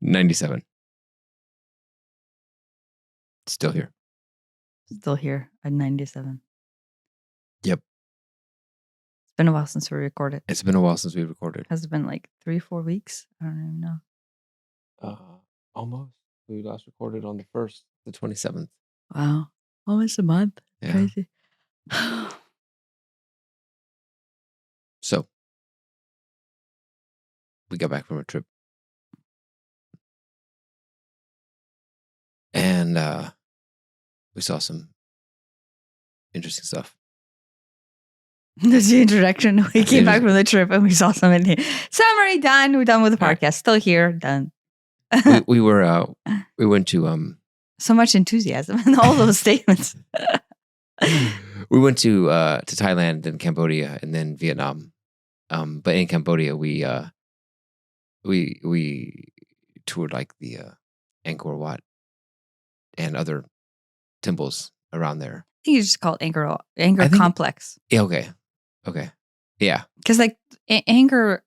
97. Still here. Still here at 97. Yep. It's been a while since we recorded. It's been a while since we recorded. Has it been like 3-4 weeks? I don't even know. Almost. We last recorded on the 1st, the 27th. Wow. Almost a month. Yeah. Crazy. So, we got back from a trip. And we saw some interesting stuff. That's the introduction. We came back from the trip and we saw something. Summary done. We're done with the podcast. Still here. Done. we went to so much enthusiasm in all those statements. We went to Thailand and Cambodia and then Vietnam. But in Cambodia we toured like the Angkor Wat and other temples around there. I think you just call it Angkor Complex. Yeah, okay. Yeah. Because like Angkor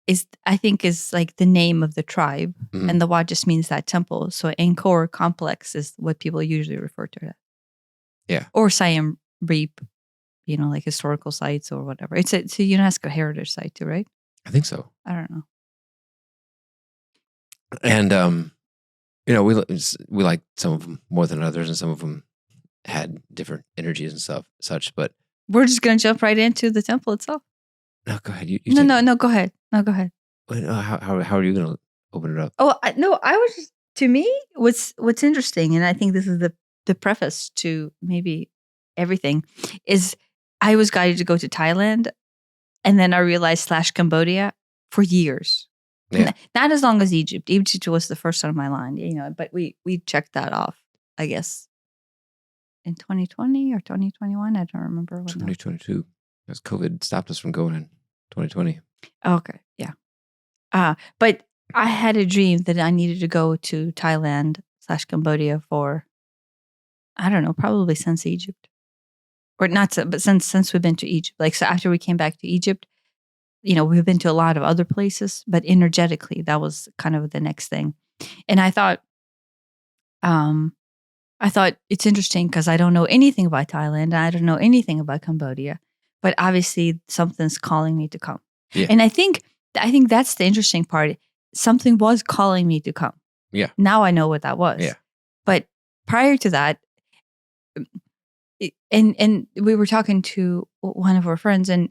is like the name of the tribe, and the Wat just means that temple. So Angkor Complex is what people usually refer to it. Yeah. Or Siem Reap, like historical sites or whatever. It's a UNESCO heritage site too, right? I think so. I don't know. And we like some of them more than others, and some of them had different energies and such. But we're just gonna jump right into the temple itself. No, go ahead. No, go ahead. No, go ahead. How are you gonna open it up? Oh, no, I was just, to me, what's interesting, and I think this is the preface to maybe everything, is I was guided to go to Thailand, and then I realized /Cambodia for years. Yeah. Not as long as Egypt. Egypt was the first on my line, but we checked that off, I guess, in 2020 or 2021. I don't remember. 2022. Because COVID stopped us from going in 2020. Okay, yeah. But I had a dream that I needed to go to Thailand /Cambodia for, I don't know, probably since Egypt. Or not, but since we've been to Egypt. Like, so after we came back to Egypt, we've been to a lot of other places, but energetically, that was kind of the next thing. And I thought it's interesting because I don't know anything about Thailand. I don't know anything about Cambodia, but obviously something's calling me to come. Yeah. And I think that's the interesting part. Something was calling me to come. Yeah. Now I know what that was. Yeah. But prior to that, and we were talking to one of our friends, and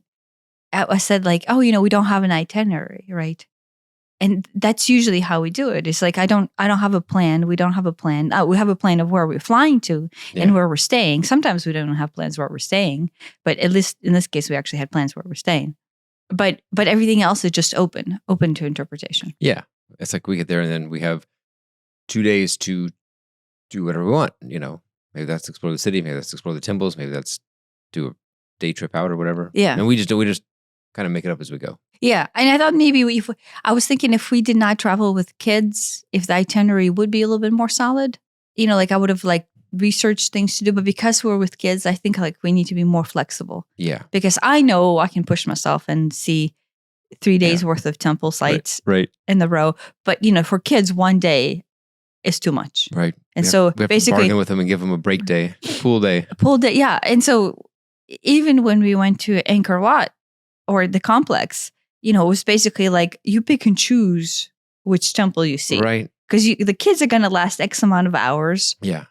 I said like, oh, we don't have an itinerary, right? And that's usually how we do it. It's like, I don't have a plan. We don't have a plan. We have a plan of where we're flying to and where we're staying. Sometimes we don't have plans where we're staying, but at least in this case, we actually had plans where we're staying. But everything else is just open to interpretation. Yeah. It's like we get there and then we have 2 days to do whatever we want. Maybe that's explore the city. Maybe that's explore the temples. Maybe that's do a day trip out or whatever. Yeah. And we just kind of make it up as we go. Yeah. And I thought maybe I was thinking if we did not travel with kids, if the itinerary would be a little bit more solid, like I would have like researched things to do. But because we're with kids, I think like we need to be more flexible. Yeah. Because I know I can push myself and see 3 days worth of temple sites in the row. But, for kids, 1 day is too much. Right. And we so have basically, to bargain with them and give them a break day, pool day. Yeah. And so even when we went to Angkor Wat or the complex, it was basically like you pick and choose which temple you see. Right. Because the kids are going to last X amount of hours. Yeah.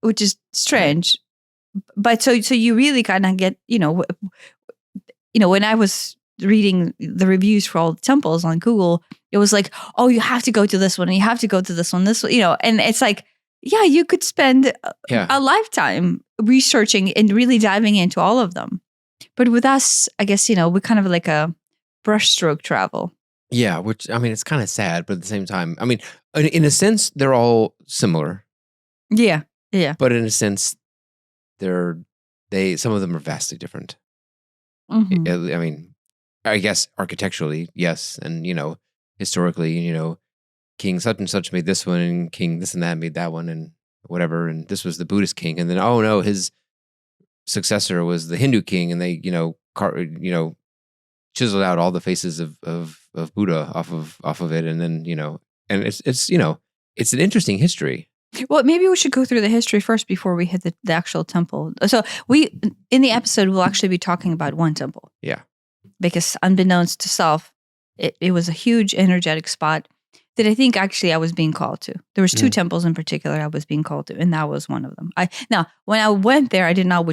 Which is strange. Right. But so you really kind of get, when I was reading the reviews for all the temples on Google, it was like, oh, you have to go to this one and you have to go to this one, and it's like, yeah, you could spend a lifetime researching and really diving into all of them. But with us, I guess, we kind of like a brushstroke travel. Yeah, which, it's kind of sad, but at the same time, in a sense, they're all similar. Yeah, yeah. But in a sense, some of them are vastly different. Mm-hmm. I guess architecturally, yes. And, historically, king such and such made this one and king this and that made that one and whatever. And this was the Buddhist king. And then, oh no, his successor was the Hindu king. And they, chiseled out all the faces of of Buddha off of it, and then and it's it's an interesting history. Well, maybe we should go through the history first before we hit the actual temple. So in the episode, we'll actually be talking about one temple. Yeah. Because unbeknownst to self, it was a huge energetic spot that I think actually I was being called to. There was two temples in particular I was being called to, and that was one of them. Now, when I went there, I did not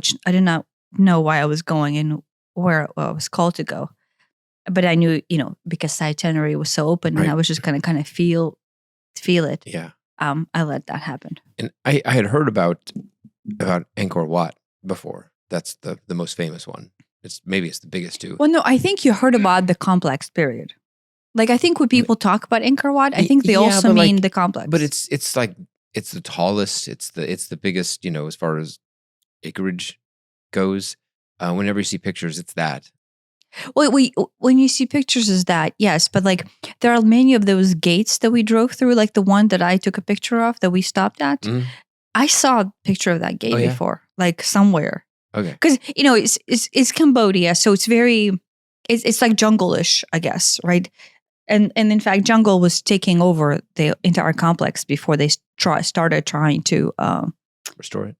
know why I was going and where I was called to go. But I knew, because the itinerary was so open, and I was just going to kind of feel it. Yeah. I let that happen. And I had heard about Angkor Wat before. That's the most famous one. It's the biggest too. Well, no, I think you heard about the complex period. Like, I think when people talk about Angkor Wat, I think they also mean the complex. But it's like it's the tallest. It's the biggest. As far as acreage goes. Whenever you see pictures, it's that. Well, when you see pictures is that, yes. But like there are many of those gates that we drove through, like the one that I took a picture of that we stopped at. Mm-hmm. I saw a picture of that gate before, like somewhere. Okay. Because, it's Cambodia, so it's it's like jungle-ish, I guess, right? And in fact, jungle was taking over the entire complex before they started trying to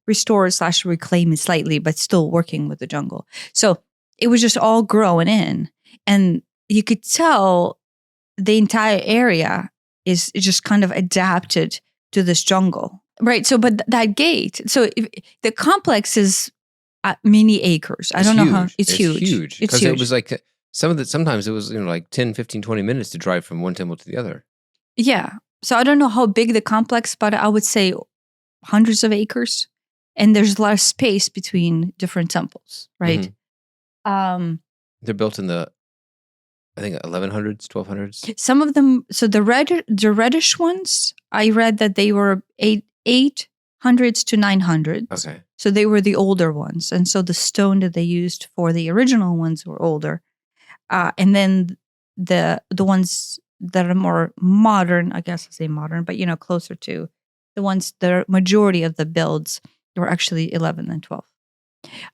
restore/reclaim it slightly, but still working with the jungle. So it was just all growing in, and you could tell the entire area is just kind of adapted to this jungle, right? So, but that gate, so the complex is many acres. I don't know how it's huge. Because it was like sometimes it was like 10, 15, 20 minutes to drive from one temple to the other. Yeah. So I don't know how big the complex, but I would say hundreds of acres, and there's a lot of space between different temples, right? Mm-hmm. They're built in the, I think, 1100s, 1200s. Some of them, so the reddish ones, I read that they were 800s to 900s. Okay. So they were the older ones. And so the stone that they used for the original ones were older. And then the ones that are more modern, I guess I say modern, but closer to the ones, the majority of the builds were actually 11 and 12.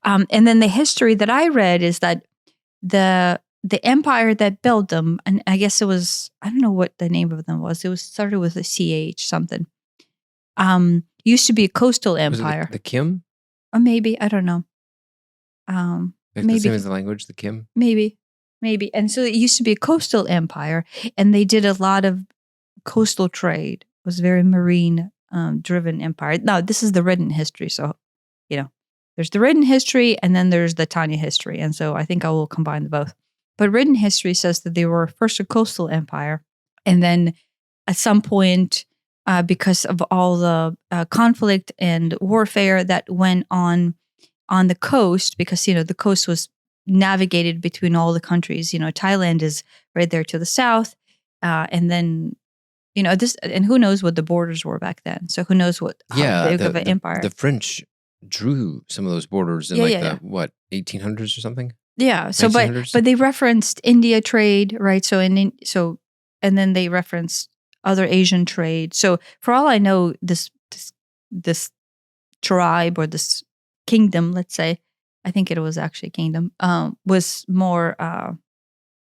And then the history that I read is that the empire that built them, and I guess it was, I don't know what the name of them was. It was started with a CH something. Used to be a coastal empire. The Kim? Or maybe, I don't know. Maybe the same as the language, the Kim? Maybe. And so it used to be a coastal empire, and they did a lot of coastal trade. It was a very marine driven empire. Now, this is the written history, so there's the written history, and then there's the Tanya history. And so I think I will combine both. But written history says that they were first a coastal empire, and then at some point, because of all the conflict and warfare that went on the coast, because the coast was navigated between all the countries. Thailand is right there to the south, and then this, and who knows what the borders were back then. So who knows how big of an empire the French drew some of those borders in the 1800s or something. Yeah. So, but they referenced India trade, right? So and then they referenced other Asian trade. So for all I know, this tribe or this kingdom, let's say, I think it was actually a kingdom, was more.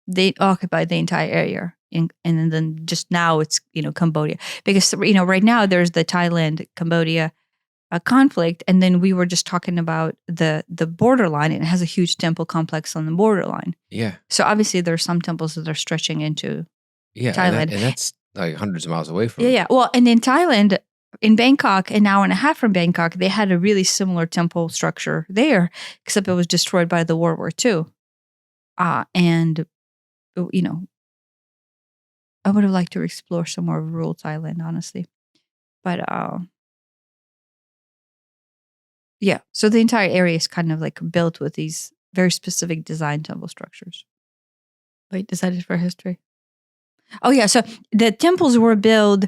They occupied the entire area, and then just now it's Cambodia, because right now there's the Thailand Cambodia conflict, and then we were just talking about the borderline, and it has a huge temple complex on the borderline. Yeah. So obviously there are some temples that are stretching into Thailand, and that's like hundreds of miles away from. Yeah. Well, and in Thailand, in Bangkok, an hour and a half from Bangkok, they had a really similar temple structure there, except it was destroyed by the World War II. And I would have liked to explore some more rural Thailand, honestly, but. Yeah, so the entire area is kind of like built with these very specific design temple structures. Wait, is that it for history? Oh yeah, so the temples were built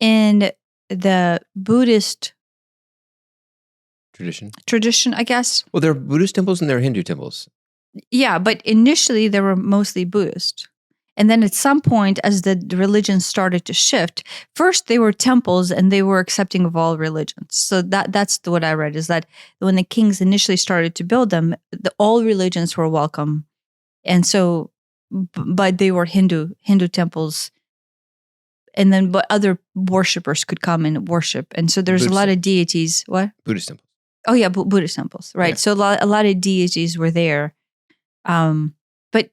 in the Buddhist tradition, I guess. Well, there are Buddhist temples and there are Hindu temples. Yeah, but initially they were mostly Buddhist. And then at some point, as the religion started to shift, first they were temples and they were accepting of all religions. So that's what I read, is that when the kings initially started to build them, all religions were welcome. And so but they were Hindu temples. And then, but other worshippers could come and worship. And so there's Buddhist a lot of deities. What? Buddhist temples. Oh yeah, Buddhist temples, right? Yeah. So a lot of deities were there. But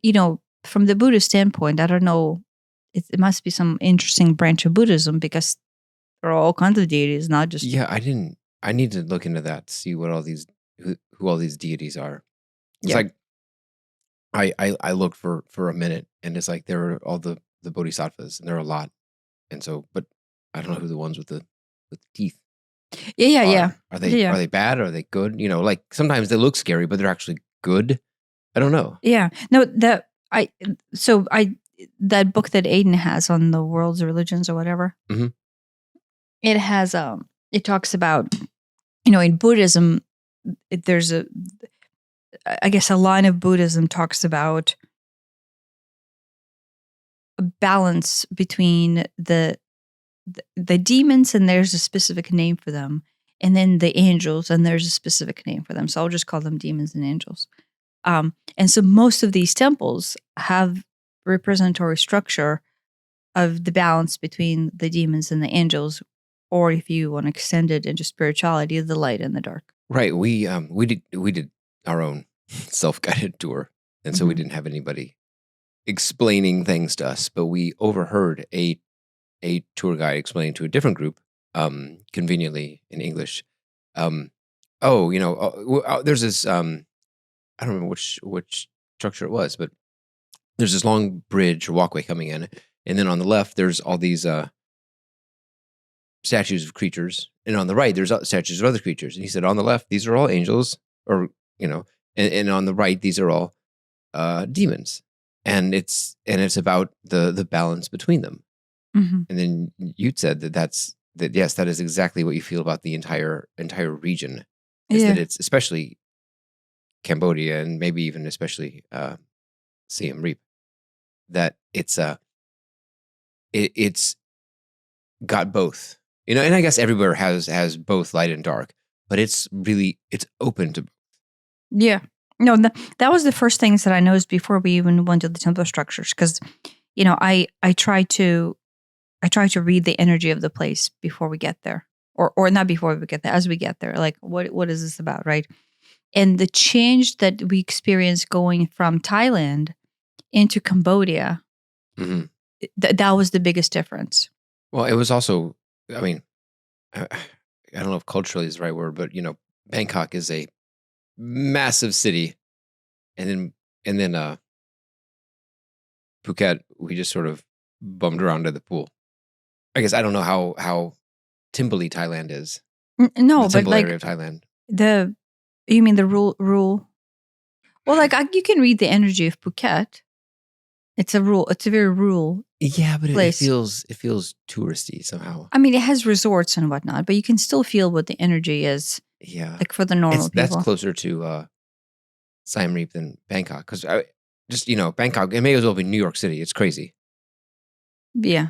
from the Buddhist standpoint, I don't know. It must be some interesting branch of Buddhism because there are all kinds of deities, not just. Yeah, I need to look into that to see what all these who all these deities are. It's like I looked for a minute, and it's like there are all the bodhisattvas, and there are a lot, and so but I don't know who the ones with the teeth. Yeah. Are they bad? Are they good? Like sometimes they look scary, but they're actually good. I don't know. Yeah. No, that book that Aiden has on the world's religions or whatever. Mm-hmm. It has it talks about in Buddhism there's a line of Buddhism talks about a balance between the demons, and there's a specific name for them, and then the angels, and there's a specific name for them. So I'll just call them demons and angels. And so most of these temples have representatory structure of the balance between the demons and the angels, or if you want to extend it into spirituality, the light and the dark. Right. We did our own self-guided tour, and so we didn't have anybody explaining things to us, but we overheard a tour guide explaining to a different group, conveniently in English. There's this. I don't remember which structure it was, but there's this long bridge or walkway coming in, and then on the left there's all these statues of creatures, and on the right there's statues of other creatures. And he said, on the left these are all angels, or and on the right these are all demons, and it's about the balance between them. Mm-hmm. And then you said that yes, that is exactly what you feel about the entire region. Is that it's especially Cambodia, and maybe even especially Siem Reap, that it's got both, and I guess everywhere has both light and dark, but it's open to both. Yeah, no, that was the first things that I noticed before we even went to the temple structures, because I try to read the energy of the place before we get there, or not before we get there, as we get there, like what is this about, right? And the change that we experienced going from Thailand into Cambodia, that was the biggest difference. Well, it was also, I mean, I don't know if culturally is the right word, but Bangkok is a massive city, and then Phuket, we just sort of bummed around to the pool. I guess I don't know how Timbali Thailand is. No, the but like area of Thailand. You mean the rule? Well, like you can read the energy of Phuket. It's a rule. It's a very rural. Yeah, but place. it feels touristy somehow. I mean, it has resorts and whatnot, but you can still feel what the energy is. Yeah, like for the normal people. That's closer to Siem Reap than Bangkok, because Bangkok, it may as well be New York City. It's crazy. Yeah,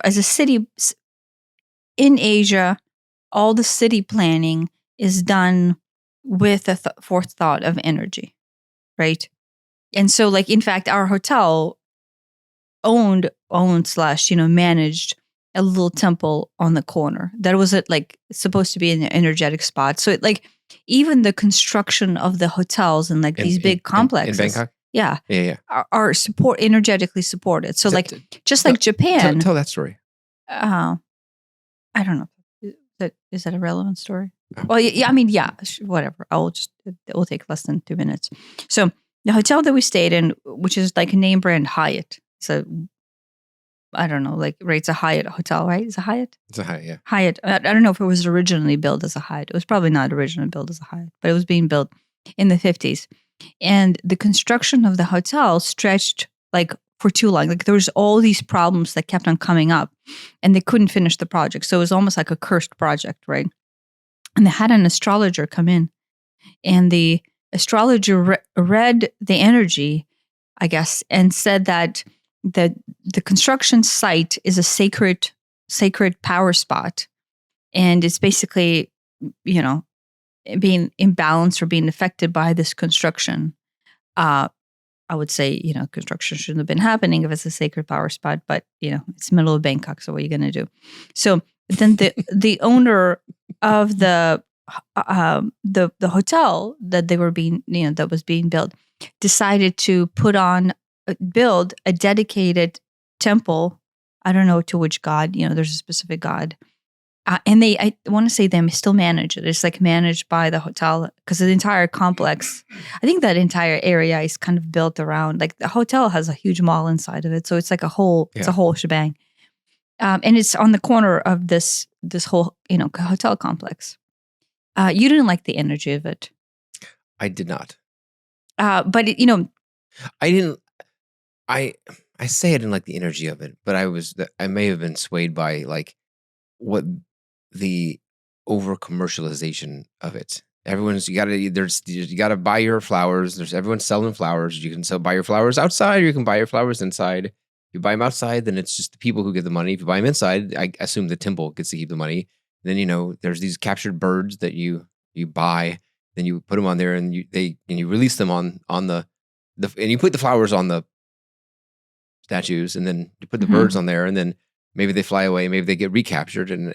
as a city in Asia, all the city planning is done with a forethought of energy, right? And so, like, in fact, our hotel owned / managed a little temple on the corner that was supposed to be an energetic spot. So even the construction of the hotels and these big complexes in Bangkok, yeah, are energetically supported. So just like Japan. Tell that story. I don't know. Is that a relevant story? Oh. Well, yeah. I mean, yeah. Whatever. It will take less than 2 minutes. So the hotel that we stayed in, which is like a name brand Hyatt. So I don't know, it's a Hyatt hotel, right? It's a Hyatt? It's a Hyatt, yeah. Hyatt. I don't know if it was originally built as a Hyatt. It was probably not originally built as a Hyatt, but it was being built in the 50s. And the construction of the hotel stretched for too long. There was all these problems that kept on coming up, and they couldn't finish the project. So it was almost like a cursed project, right? And they had an astrologer come in, and the astrologer read the energy, I guess, and said that the construction site is a sacred power spot, and it's basically, being imbalanced or being affected by this construction. I would say, construction shouldn't have been happening if it's a sacred power spot, but it's middle of Bangkok, so what are you going to do? So then the owner of the hotel that they were being, that was being built, decided to build a dedicated temple. I don't know to which god, there's a specific god. And I want to say they still manage it. It's like managed by the hotel, because the entire complex, I think that entire area is kind of built around, like the hotel has a huge mall inside of it. So it's like it's a whole shebang. And it's on the corner of this whole, hotel complex. You didn't like the energy of it. I did not. But I didn't. I say I didn't like the energy of it, but I may have been swayed by like what the over commercialization of it. You gotta buy your flowers. Everyone's selling flowers. You can buy your flowers outside, or you can buy your flowers inside. If you buy them outside, then it's just the people who get the money. If you buy them inside, I assume the temple gets to keep the money. Then there's these captured birds that you buy. Then you put them on there, and you release them on the and you put the flowers on the statues, and then you put the birds on there, and then maybe they fly away, maybe they get recaptured, and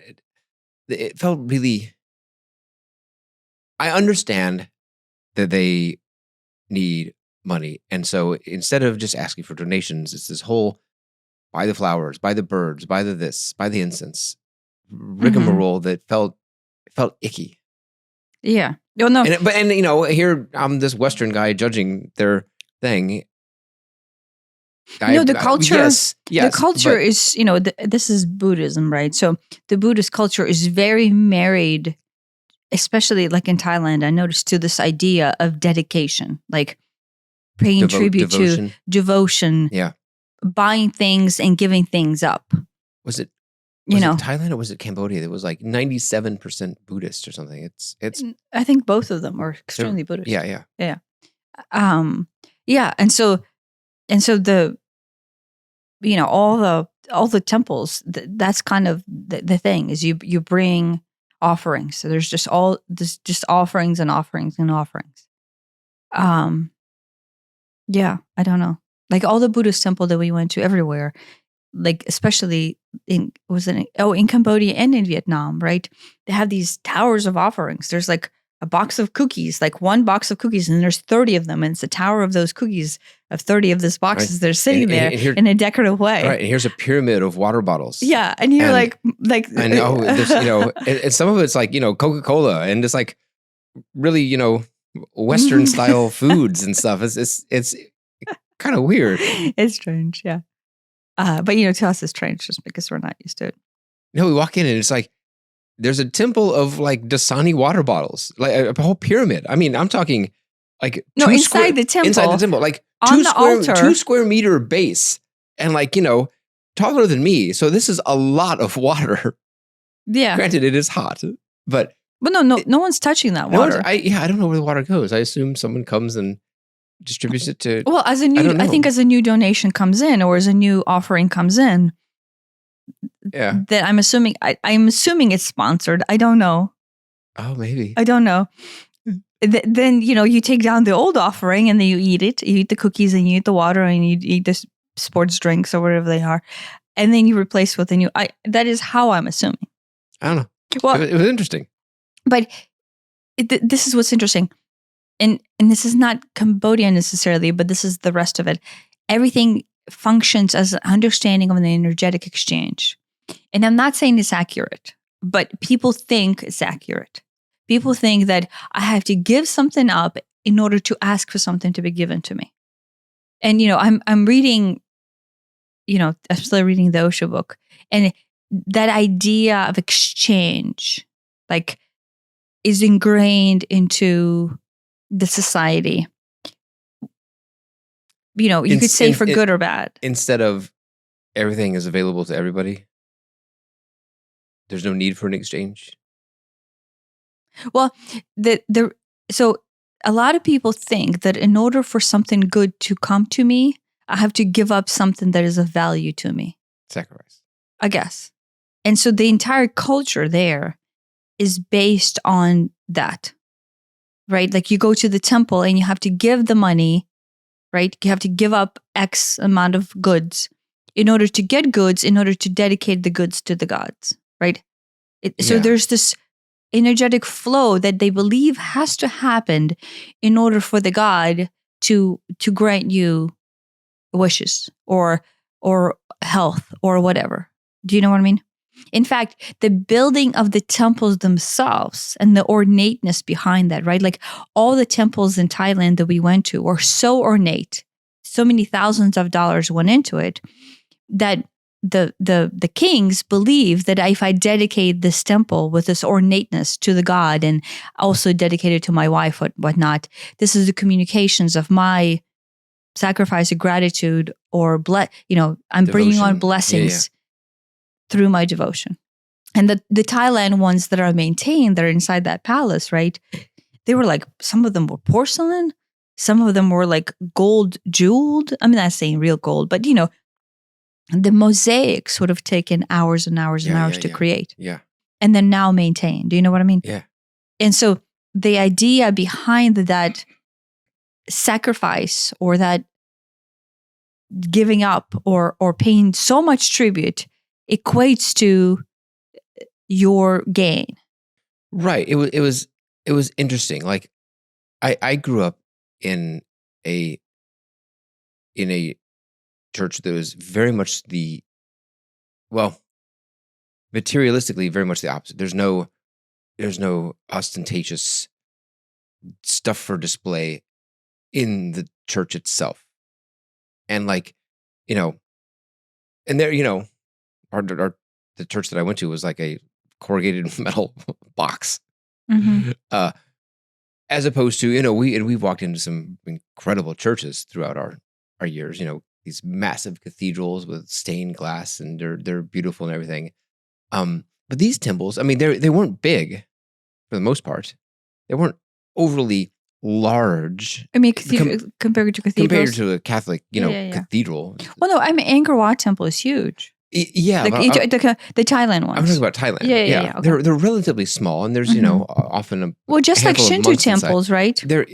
it felt really. I understand that they need money, and so instead of just asking for donations, it's this whole buy the flowers, buy the birds, buy the this, buy the incense, rigmarole that felt icky. Yeah. No, no. And here I'm this Western guy judging their thing. The culture. Yes, the culture is, this is Buddhism, right? So the Buddhist culture is very married, especially like in Thailand. I noticed to this idea of dedication, like paying tribute to devotion. Yeah, buying things and giving things up. Was it Thailand or was it Cambodia? It was like 97% Buddhist or something. It's. I think both of them are extremely Buddhist. Yeah. Yeah, and so the, all the temples. That's kind of the thing is you bring offerings. So there's just offerings and offerings and offerings. Yeah, I don't know. Like all the Buddhist temple that we went to everywhere, like especially in Cambodia and in Vietnam, right? They have these towers of offerings. There's like a box of cookies, like one box of cookies, and there's 30 of them, and it's a tower of those cookies of 30 of these boxes. Right. They're sitting there in a decorative way. Right, and here's a pyramid of water bottles. Yeah, and you're like I know, and some of it's like Coca-Cola, and it's like really Western style foods and stuff. It's kind of weird. It's strange, yeah. But to us it's strange just because we're not used to it. No, we walk in and it's like there's a temple of like Dasani water bottles, like a whole pyramid. I mean, I'm talking like inside the temple, like on the altar, 2 square meter base, and like taller than me. So this is a lot of water. Yeah. Granted, it is hot, but no one's touching that water. I don't know where the water goes. I assume someone comes and distributes it to. Well, I think as a new donation comes in, or as a new offering comes in. Yeah. That I'm assuming it's sponsored. I don't know. Oh, maybe. I don't know. Then you take down the old offering and then you eat it. You eat the cookies and you eat the water and you eat the sports drinks or whatever they are, and then you replace with a new. That is how I'm assuming. I don't know. Well, it was interesting. But this is what's interesting, and this is not Cambodia necessarily, but this is the rest of it. Everything functions as an understanding of an energetic exchange. And I'm not saying it's accurate, but people think it's accurate. People think that I have to give something up in order to ask for something to be given to me. And, I'm reading, I'm still reading the Osho book. And that idea of exchange, like, is ingrained into the society. You could say for good or bad. Instead of everything is available to everybody, there's no need for an exchange. Well, so a lot of people think that in order for something good to come to me, I have to give up something that is of value to me. Sacrifice. I guess. And so the entire culture there is based on that, right? Like you go to the temple and you have to give the money, right? You have to give up X amount of goods in order to get goods, in order to dedicate the goods to the gods, right? So there's this energetic flow that they believe has to happen in order for the god to grant you wishes or health or whatever. Do you know what I mean? In fact, the building of the temples themselves and the ornateness behind that, right? Like all the temples in Thailand that we went to were so ornate, so many thousands of dollars went into it, that the kings believe that if I dedicate this temple with this ornateness to the god and also dedicate it to my wife or whatnot, this is the communications of my sacrifice of gratitude or I'm bringing on blessings through my devotion. And the Thailand ones that are maintained, that are inside that palace, right? They were like, some of them were porcelain, some of them were like gold jeweled. I'm not saying real gold, but the mosaics would have taken hours and hours and hours to create. Yeah. And then now maintain. Do you know what I mean? Yeah. And so the idea behind that sacrifice or that giving up or paying so much tribute equates to your gain. Right. It was interesting. Like I grew up in a church that was very much materialistically very much the opposite. There's no ostentatious stuff for display in the church itself. And like, and there, the church that I went to was like a corrugated metal box. Mm-hmm. As opposed to, we've walked into some incredible churches throughout our years, these massive cathedrals with stained glass, and they're beautiful and everything. But these temples, I mean, they weren't big for the most part. They weren't overly large. I mean, compared to cathedrals? Compared to a Catholic, cathedral. Well, no, I mean, Angkor Wat temple is huge. Yeah. The Thailand ones. I'm talking about Thailand. Yeah. Okay. They're relatively small, and there's, often well, just like Shinto temples, right? They're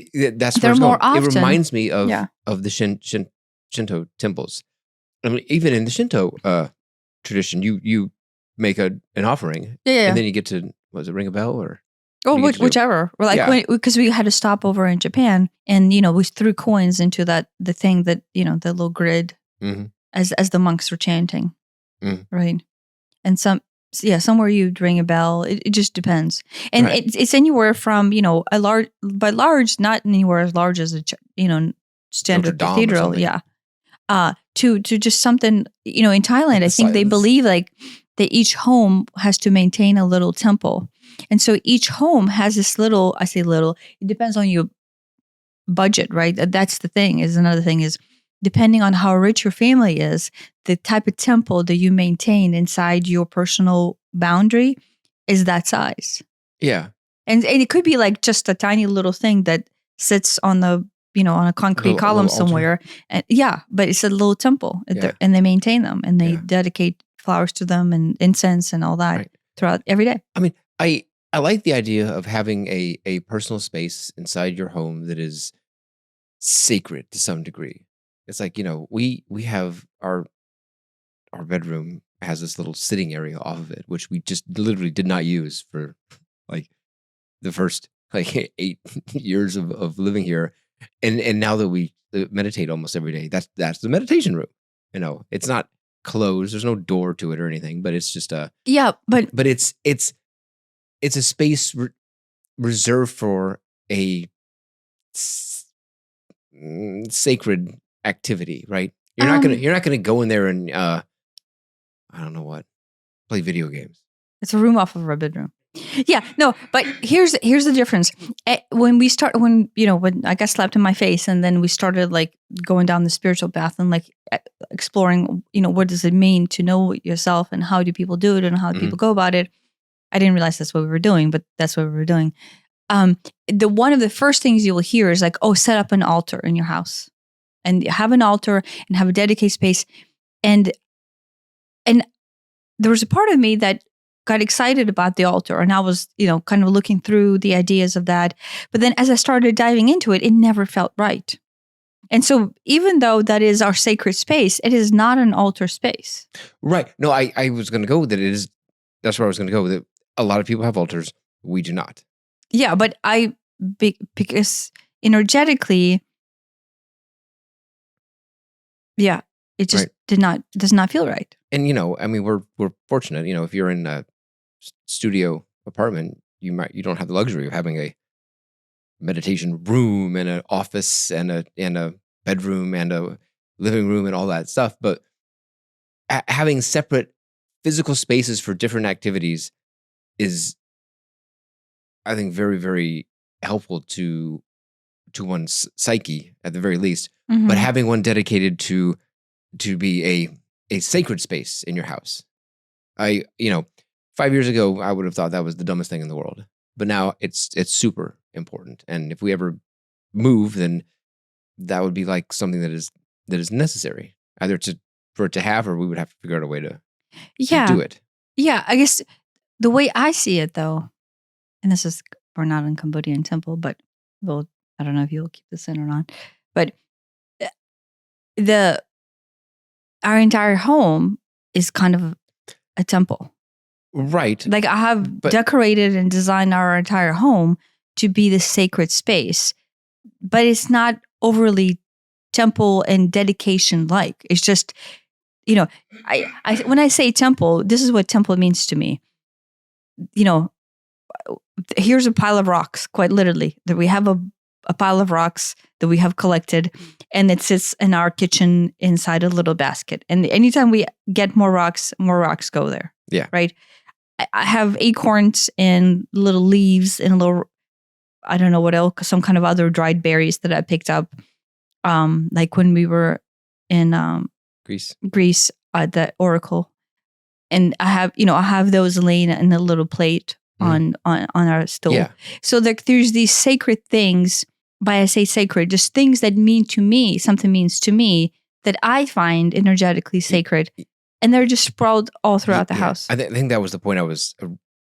more often. It reminds me of the Shinto temples. I mean, even in the Shinto tradition, you make an offering, and then you get to, ring a bell or? Oh, whichever. Because we had to stop over in Japan, and we threw coins into the thing that the little grid, as the monks were chanting, right? And somewhere you'd ring a bell. It just depends, and it's anywhere from a large, by large, not anywhere as large as a standard cathedral, to just something in Thailand. I think they believe like that each home has to maintain a little temple. And so each home has this little, I say little, it depends on your budget, right? That's the thing. Another thing is, depending on how rich your family is, the type of temple that you maintain inside your personal boundary is that size. Yeah. And it could be like just a tiny little thing that sits on the, on a concrete column somewhere. And but it's a little temple, and they maintain them, and they dedicate flowers to them and incense and all that throughout every day. I mean, I like the idea of having a personal space inside your home that is sacred to some degree. It's like, we have our bedroom has this little sitting area off of it, which we just literally did not use for like the first 8 years of living here. And now that we meditate almost every day, that's the meditation room. It's not closed. There's no door to it or anything, but it's just but it's a space reserved for a sacred activity, right? You're not gonna go in there and I don't know what, play video games. It's a room off of our bedroom. Yeah, no, but here's the difference. When I got slapped in my face, and then we started like going down the spiritual path and like exploring, what does it mean to know yourself, and how do people do it, and how do people go about it? I didn't realize that's what we were doing, but that's what we were doing. One of the first things you will hear is like, oh, set up an altar in your house, and have an altar and have a dedicated space. And there was a part of me that got excited about the altar, and I was, kind of looking through the ideas of that. But then as I started diving into it, it never felt right. And so even though that is our sacred space, it is not an altar space. Right. No, I was going to go with it. That's where I was going to go with it. A lot of people have altars. We do not. Yeah, but because energetically, yeah, it just does not feel right. And, I mean, we're fortunate, if you're in a studio apartment, you don't have the luxury of having a meditation room and an office and a bedroom and a living room and all that stuff. But having separate physical spaces for different activities is, I think, very, very helpful to one's psyche at the very least. Mm-hmm. But having one dedicated to be a sacred space in your house. 5 years ago, I would have thought that was the dumbest thing in the world. But now it's super important. And if we ever move, then that would be like something that is necessary, either for it to have, or we would have to figure out a way to do it. Yeah, I guess the way I see it, though, and this is, we're not in Cambodian temple, but I don't know if you'll keep this in or not, but our entire home is kind of a temple. Right. Like I have decorated and designed our entire home to be the sacred space, but it's not overly temple and dedication like. It's just, I when I say temple, this is what temple means to me. Here's a pile of rocks, quite literally, that we have a pile of rocks that we have collected, and it sits in our kitchen inside a little basket. And anytime we get more rocks go there. Yeah. Right. I have acorns and little leaves and little, I don't know what else, some kind of other dried berries that I picked up. Like when we were in Greece at the Oracle. And I have those laying in a little plate on our stove. Yeah. So there's these sacred things, by I say sacred, just things that mean to me, something means to me that I find energetically sacred. And they're just sprawled all throughout the house. I think that was the point I was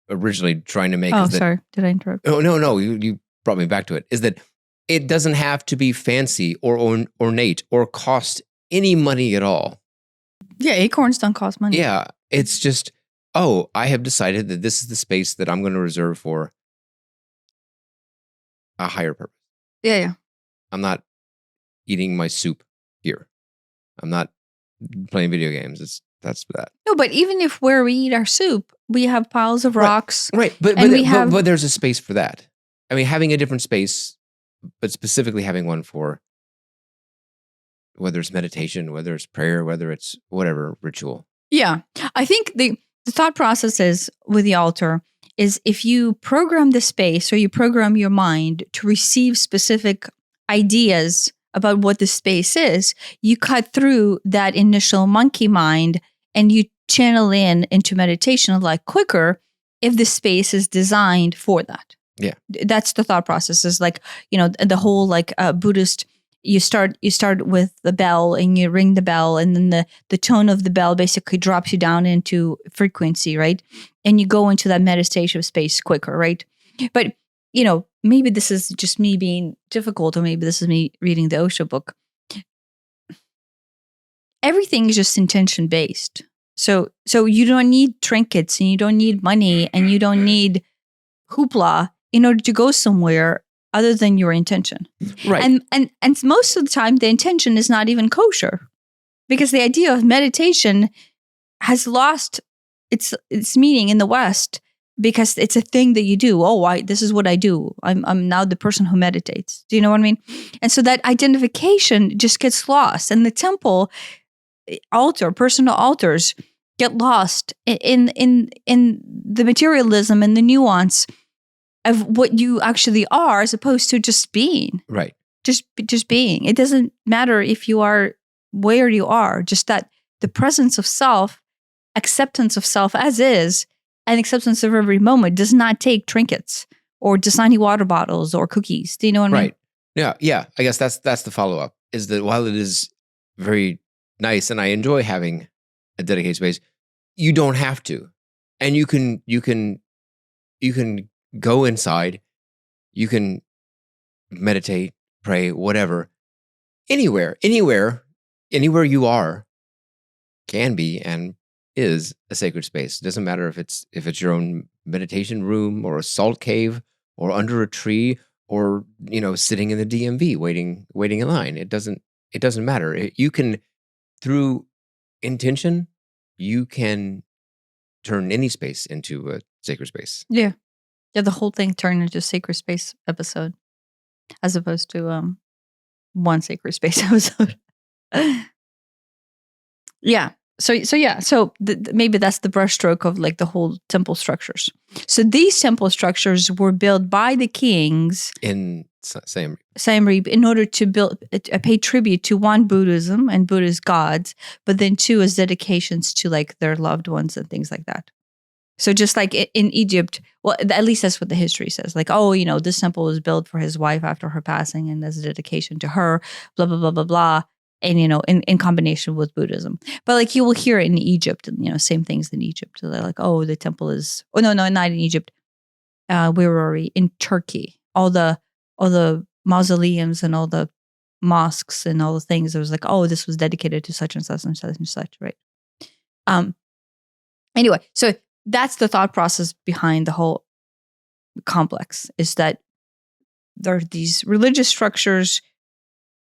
originally trying to make. Oh, sorry. Did I interrupt? Oh, no. You brought me back to it. Is that it doesn't have to be fancy or ornate or cost any money at all. Yeah, acorns don't cost money. Yeah. It's just, I have decided that this is the space that I'm going to reserve for a higher purpose. Yeah. I'm not eating my soup here. I'm not playing video games. That's that. No, but even if where we eat our soup, we have piles of rocks. Right. But there's a space for that. I mean, having a different space, but specifically having one for whether it's meditation, whether it's prayer, whether it's whatever ritual. Yeah. I think the thought process is with the altar is if you program the space or you program your mind to receive specific ideas about what the space is, you cut through that initial monkey mind and you channel into meditation a lot quicker if the space is designed for that. Yeah. That's the thought process is like, the whole like Buddhist, you start with the bell and you ring the bell and then the tone of the bell basically drops you down into frequency, right? And you go into that meditative space quicker, right? But, maybe this is just me being difficult or maybe this is me reading the Osho book. Everything is just intention based. So you don't need trinkets and you don't need money and you don't need hoopla in order to go somewhere other than your intention. Right. And most of the time the intention is not even kosher because the idea of meditation has lost its meaning in the West because it's a thing that you do. This is what I do. I'm now the person who meditates. Do you know what I mean? And so that identification just gets lost. And the temple altar, personal altars get lost in the materialism and the nuance of what you actually are as opposed to just being. Right. Just being. It doesn't matter if you are where you are, just that the presence of self, acceptance of self as is, and acceptance of every moment does not take trinkets or Dasani water bottles or cookies. Do you know what I mean? Right. Yeah. I guess that's the follow-up is that while it is very nice and I enjoy having a dedicated space, you don't have to. And you can go inside, you can meditate, pray, whatever, anywhere you are can be and is a sacred space. It doesn't matter if it's your own meditation room or a salt cave or under a tree or sitting in the DMV waiting in line. It doesn't matter. You can, through intention, you can turn any space into a sacred space. Yeah. The whole thing turned into a sacred space episode as opposed to one sacred space episode. Yeah. So maybe that's the brushstroke of like the whole temple structures. So these temple structures were built by the kings in Siem Reap in order to pay tribute to one, Buddhism and Buddhist gods, but then two, as dedications to like their loved ones and things like that. So just like in Egypt, well, at least that's what the history says. Like, oh, this temple was built for his wife after her passing and as a dedication to her, blah, blah, blah, blah, blah. And, in combination with Buddhism. But like you will hear in Egypt, same things in Egypt. They're like, oh, the temple is, oh, no, not in Egypt. Where were we? In Turkey. All the mausoleums and all the mosques and all the things. It was like, oh, this was dedicated to such and such and such and such, right? Anyway, so that's the thought process behind the whole complex, is that there are these religious structures,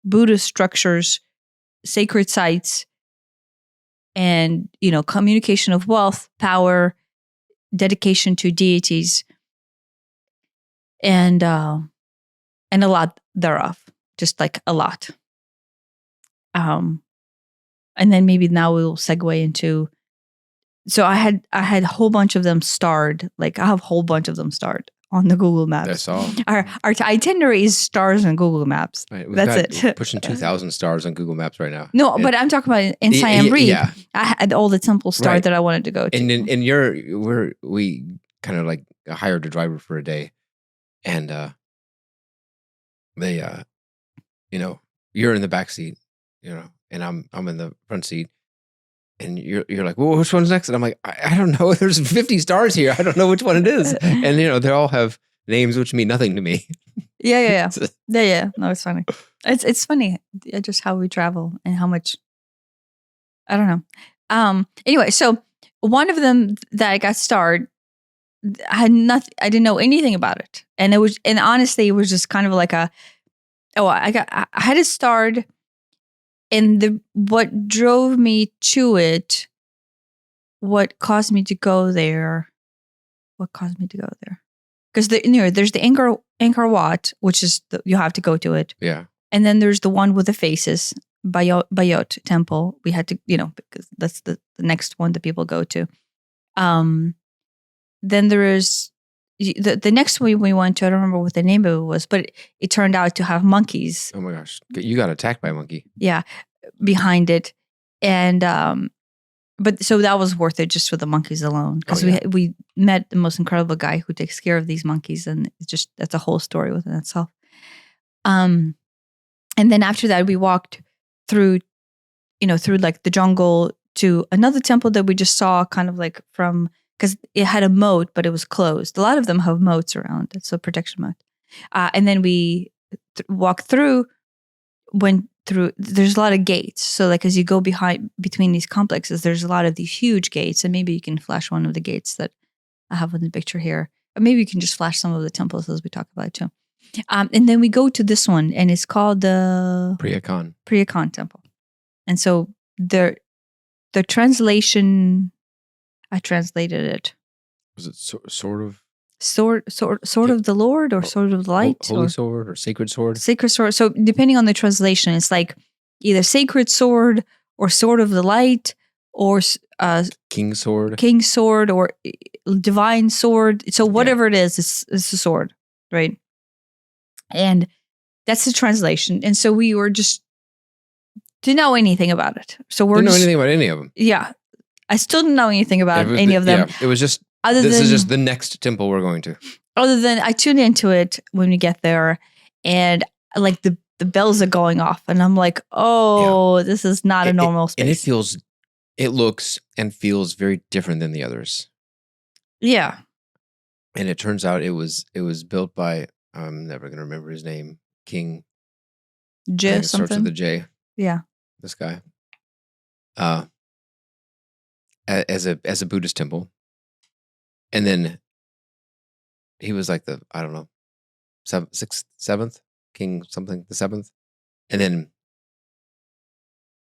Buddhist structures, sacred sites, and communication of wealth, power, dedication to deities, and a lot thereof, just like a lot. And then maybe now we'll segue into. So I had a whole bunch of them starred. Like I have a whole bunch of them starred on the Google Maps. That's all. Our itinerary is stars on Google Maps. Right, that's it. Pushing 2,000 stars on Google Maps right now. No, but I'm talking about in Siem Reap. Yeah. I had all the temples starred that I wanted to go to. And we kind of like hired a driver for a day, and they you're in the back seat, and I'm in the front seat. And you're like, well, which one's next? And I'm like, I don't know. There's 50 stars here. I don't know which one it is. And they all have names which mean nothing to me. Yeah. No, it's funny. It's funny just how we travel and how much. I don't know. Anyway, so one of them that I got starred, I had nothing. I didn't know anything about it, and honestly, it was just kind of like I had it starred. And what drove me to it, what caused me to go there? Because there's the Angkor Wat, which is you have to go to it. Yeah. And then there's the one with the faces, Bayot Temple. We had to, because that's the next one that people go to. Then there is the next one we went to. I don't remember what the name of it was, but it turned out to have monkeys. Oh my gosh, you got attacked by a monkey. Yeah, behind it, and but so that was worth it just for the monkeys alone, because we met the most incredible guy who takes care of these monkeys, and that's a whole story within itself. And then after that, we walked through like the jungle to another temple that we just saw, kind of like from. Because it had a moat, but it was closed. A lot of them have moats around it, so protection moat. And then we walked through, there's a lot of gates. So like as you go between these complexes, there's a lot of these huge gates. And maybe you can flash one of the gates that I have in the picture here. Or maybe you can just flash some of the temples as we talk about it too. And then we go to this one, and it's called the Preah Khan Temple. And so the translation... I translated it. Was it sort of? Sword of the Lord, or sword of the light? Holy sword or sacred sword? Sacred sword. So depending on the translation, it's like either sacred sword or sword of the light, or king sword, or divine sword. So whatever it is, it's a sword, right? And that's the translation. And so we were just didn't know anything about it. So didn't know anything about any of them. Yeah. I still didn't know anything about any of them. Yeah, it was just, this is just the next temple we're going to. Other than I tuned into it when we get there, and like the bells are going off, and I'm like, this is not a normal space. And it looks and feels very different than the others. Yeah. And it turns out it was built by, I'm never going to remember his name, King J think it starts with something. a J. Yeah. This guy. As a Buddhist temple. And then he was like the, I don't know, seventh king, something, the seventh. And then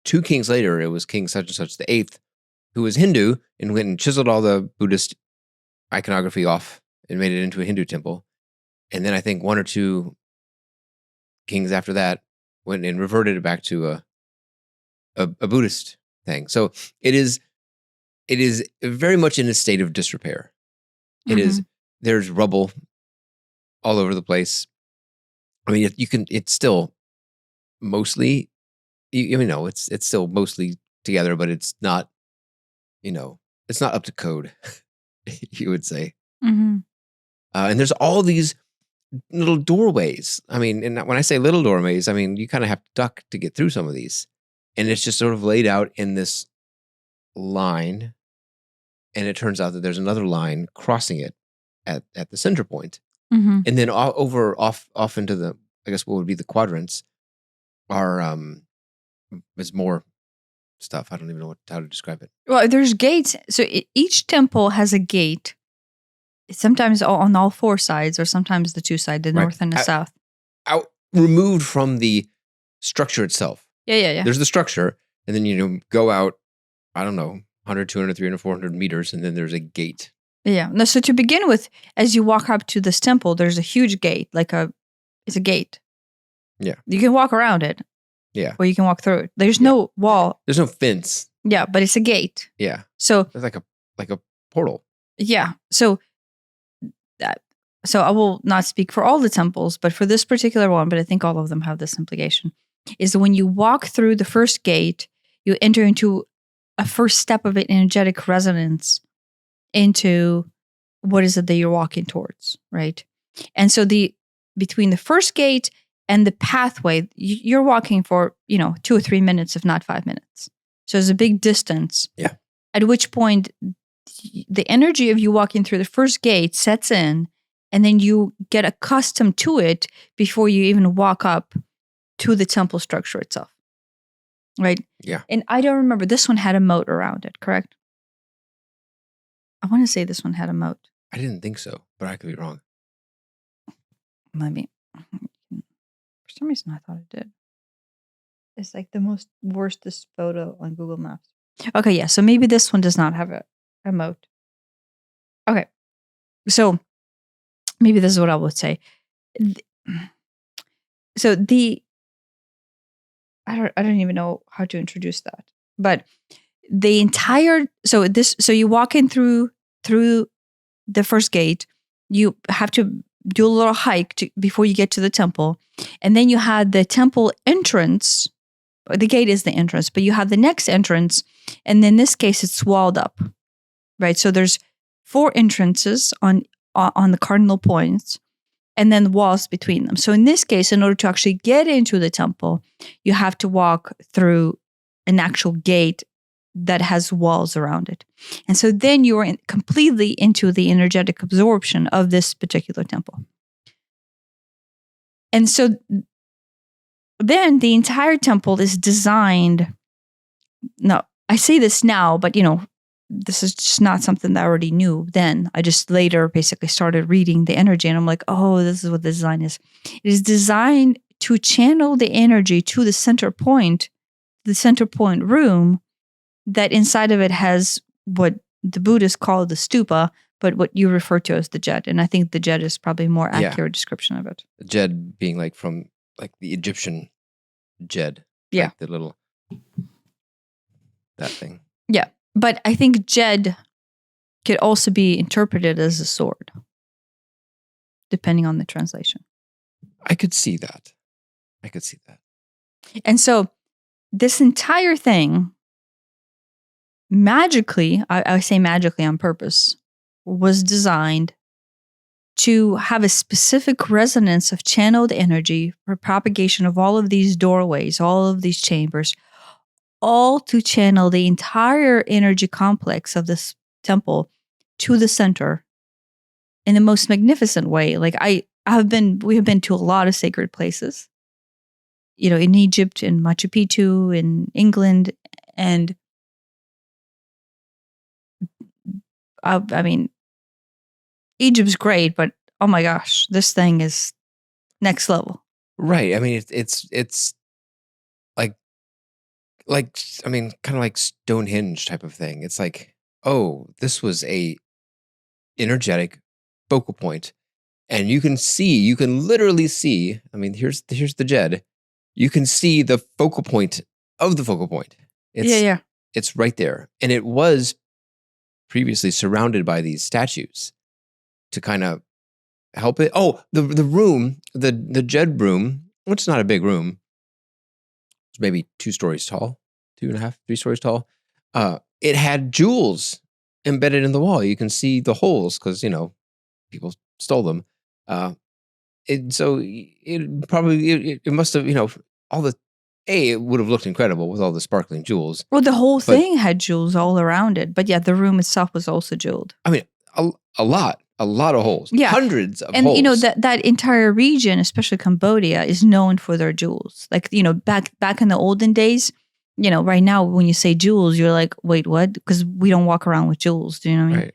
2 kings later, it was King such and such, the 8th, who was Hindu and went and chiseled all the Buddhist iconography off and made it into a Hindu temple. And then I think 1 or 2 kings after that went and reverted it back to a Buddhist thing. So it is very much in a state of disrepair. It is, there's rubble all over the place. I mean, it's still mostly, it's still mostly together, but it's not, it's not up to code, you would say. And there's all these little doorways. I mean, and when I say little doorways, I mean, you kind of have to duck to get through some of these. And it's just sort of laid out in this line. And it turns out that there's another line crossing it at the center point. And then off into the, I guess what would be the quadrants are, is more stuff. I don't even know how to describe it. Well, there's gates. So each temple has a gate. Sometimes on all 4 sides, or sometimes the 2 sides, the north and the south. Out removed from the structure itself. Yeah. There's the structure, and then go out, I don't know, 100, 200, 300, 400 meters, and then there's a gate. Yeah. No, so to begin with, as you walk up to this temple, there's a huge gate, it's a gate. Yeah. You can walk around it. Yeah. Or you can walk through it. There's no wall. There's no fence. Yeah, but it's a gate. Yeah. So it's like a portal. Yeah. So I will not speak for all the temples, but for this particular one, but I think all of them have this implication, is that when you walk through the first gate, you enter into a first step of an energetic resonance into what is it that you're walking towards, right? And so between the first gate and the pathway, you're walking for 2 or 3 minutes, if not 5 minutes. So there's a big distance. Yeah. At which point, the energy of you walking through the first gate sets in, and then you get accustomed to it before you even walk up to the temple structure itself. Right? Yeah. And I don't remember, this one had a moat around it, correct? I want to say this one had a moat. I didn't think so, but I could be wrong. Maybe. For some reason, I thought it did. It's like the worstest photo on Google Maps. Okay, yeah. So maybe this one does not have a moat. Okay. So maybe this is what I would say. So I don't even know how to introduce that. But the entire so you walk in through the first gate, you have to do a little hike before you get to the temple. And then you had the temple entrance. The gate is the entrance, but you have the next entrance, and in this case, it's walled up, right? So there's 4 entrances on the cardinal points, and then walls between them. So in this case, in order to actually get into the temple, you have to walk through an actual gate that has walls around it. And so then you are completely into the energetic absorption of this particular temple. And so then the entire temple is designed. No, I say this now, but this is just not something that I already knew then. I just later basically started reading the energy, and I'm like, oh, this is what the design is. It is designed to channel the energy to the center point room, that inside of it has what the Buddhists call the stupa, but what you refer to as the Djed. And I think the Djed is probably a more accurate description of it. The Djed being from the Egyptian Djed. Yeah. Like the little, that thing. Yeah. But I think Djed could also be interpreted as a sword, depending on the translation. I could see that. And so this entire thing, magically, I say magically on purpose, was designed to have a specific resonance of channeled energy for propagation of all of these doorways, all of these chambers, all to channel the entire energy complex of this temple to the center in the most magnificent way. Like we have been to a lot of sacred places. in Egypt and Machu Picchu in England. And I mean, Egypt's great, but oh my gosh, this thing is next level. Right. I mean, it's like I mean, kind of like Stonehenge type of thing. It's like, oh, this was a energetic focal point, and you can literally see. I mean, here's the Djed. You can see the focal point of the focal point. It's right there, and it was previously surrounded by these statues to kind of help it. Oh, the room, the Djed room, which is not a big room. It's maybe 2 stories tall, 2.5, 3 stories tall. It had jewels embedded in the wall. You can see the holes because, people stole them. So it probably, it must have, all the, it would have looked incredible with all the sparkling jewels. Well, the whole thing had jewels all around it. But yeah, the room itself was also jeweled. I mean, a lot of holes. Yeah. Hundreds of holes. And, that entire region, especially Cambodia, is known for their jewels. Like, back in the olden days, right now, when you say jewels, you're like, wait, what? Because we don't walk around with jewels. Do you know what I mean? Right.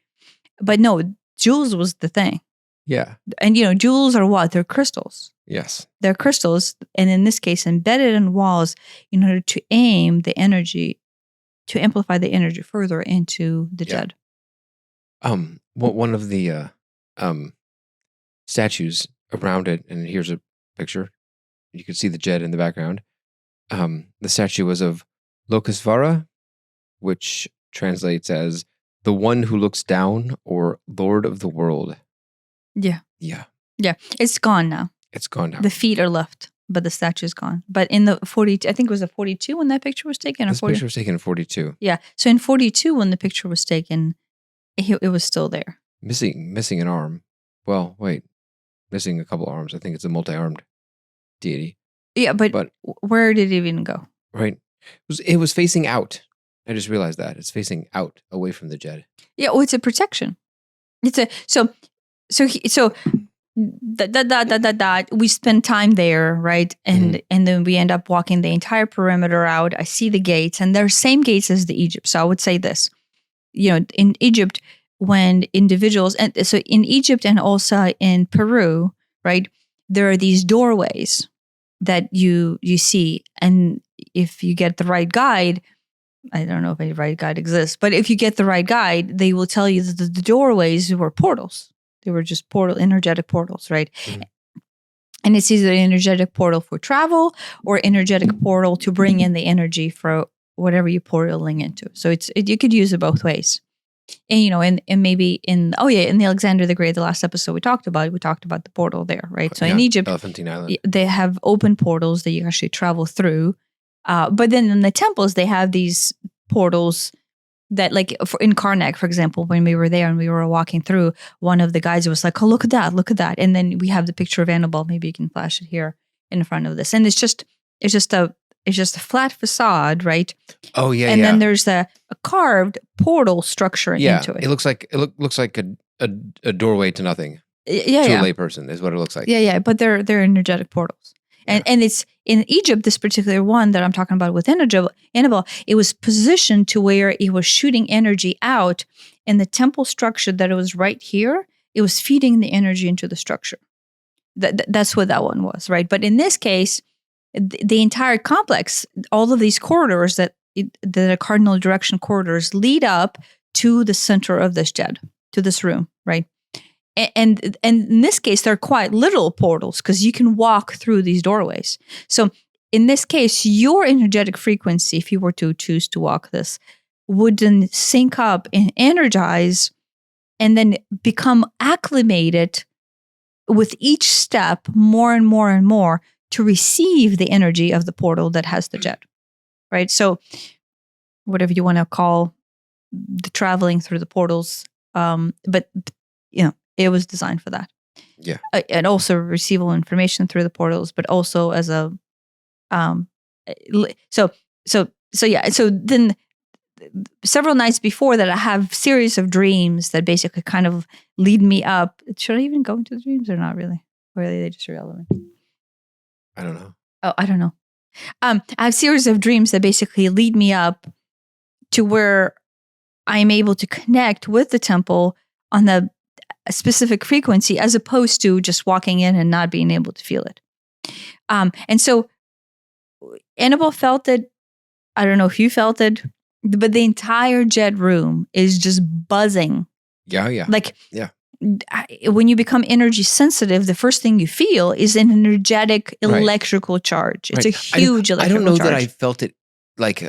But no, jewels was the thing. Yeah. And, jewels are what? They're crystals. Yes. They're crystals. And in this case, embedded in walls in order to aim the energy, to amplify the energy further into the Djed. One of the statues around it, and here's a picture. You can see the Djed in the background. The statue was of Lokesvara, which translates as the one who looks down, or Lord of the world. Yeah. Yeah. Yeah. It's gone now. It's gone now. The feet are left, but the statue's gone. But in the 40, I think it was a 42 when that picture was taken? This picture was taken in 42. Yeah. So in 42, when the picture was taken, it was still there. Missing an arm. Well, wait. Missing a couple arms. I think it's a multi-armed deity. Yeah, but where did it even go? Right. It was facing out. I just realized that. It's facing out, away from the Djed. Yeah, it's a protection. It's a we spend time there, right? And then we end up walking the entire perimeter out. I see the gates, and they're same gates as the Egypt. So I would say this, in Egypt, when individuals, and so in Egypt and also in Peru, right, there are these doorways that you see, and if you get the right guide, I don't know if a right guide exists, but if you get the right guide, they will tell you that the doorways were portals. They were just energetic portals, right? Mm-hmm. And it's either an energetic portal for travel or energetic portal to bring in the energy for whatever you're portaling into. So you could use it both ways. And and maybe in the Alexander the Great, the last episode we talked about the portal there, right? So in Egypt, Elephantine Island, they have open portals that you actually travel through. But then in the temples, they have these portals that, like in Karnak, for example, when we were there and we were walking through, one of the guys was like, oh, look at that. And then we have the picture of Annabelle. Maybe you can flash it here in front of this. And it's just a flat facade, right? Oh, yeah. And then there's a carved portal structure into it. It looks like a doorway to nothing. Yeah, to a layperson is what it looks like. Yeah. But they're energetic portals. And it's in Egypt, this particular one that I'm talking about with Annabelle, it was positioned to where it was shooting energy out, and the temple structure that it was right here, it was feeding the energy into the structure. That's what that one was, right? But in this case, the entire complex, all of these corridors that are cardinal direction corridors lead up to the center of this Djed, to this room, right? And in this case, they're quite literal portals because you can walk through these doorways. So in this case, your energetic frequency, if you were to choose to walk this, would then sync up and energize and then become acclimated with each step more and more and more to receive the energy of the portal that has the Djed, right? So whatever you want to call the traveling through the portals, but it was designed for that. Yeah. And also receival information through the portals, but also as a, so then several nights before that, I have series of dreams that basically kind of lead me up. Should I even go into the dreams or not really? Or are they just irrelevant? I don't know. Oh, I don't know. I have a series of dreams that basically lead me up to where I'm able to connect with the temple on a specific frequency, as opposed to just walking in and not being able to feel it. And so Annabelle felt it. I don't know if you felt it, but the entire Djed room is just buzzing. Yeah. Like, yeah. When you become energy sensitive, the first thing you feel is an energetic electrical charge. It's a huge electrical charge. I don't know that I felt it like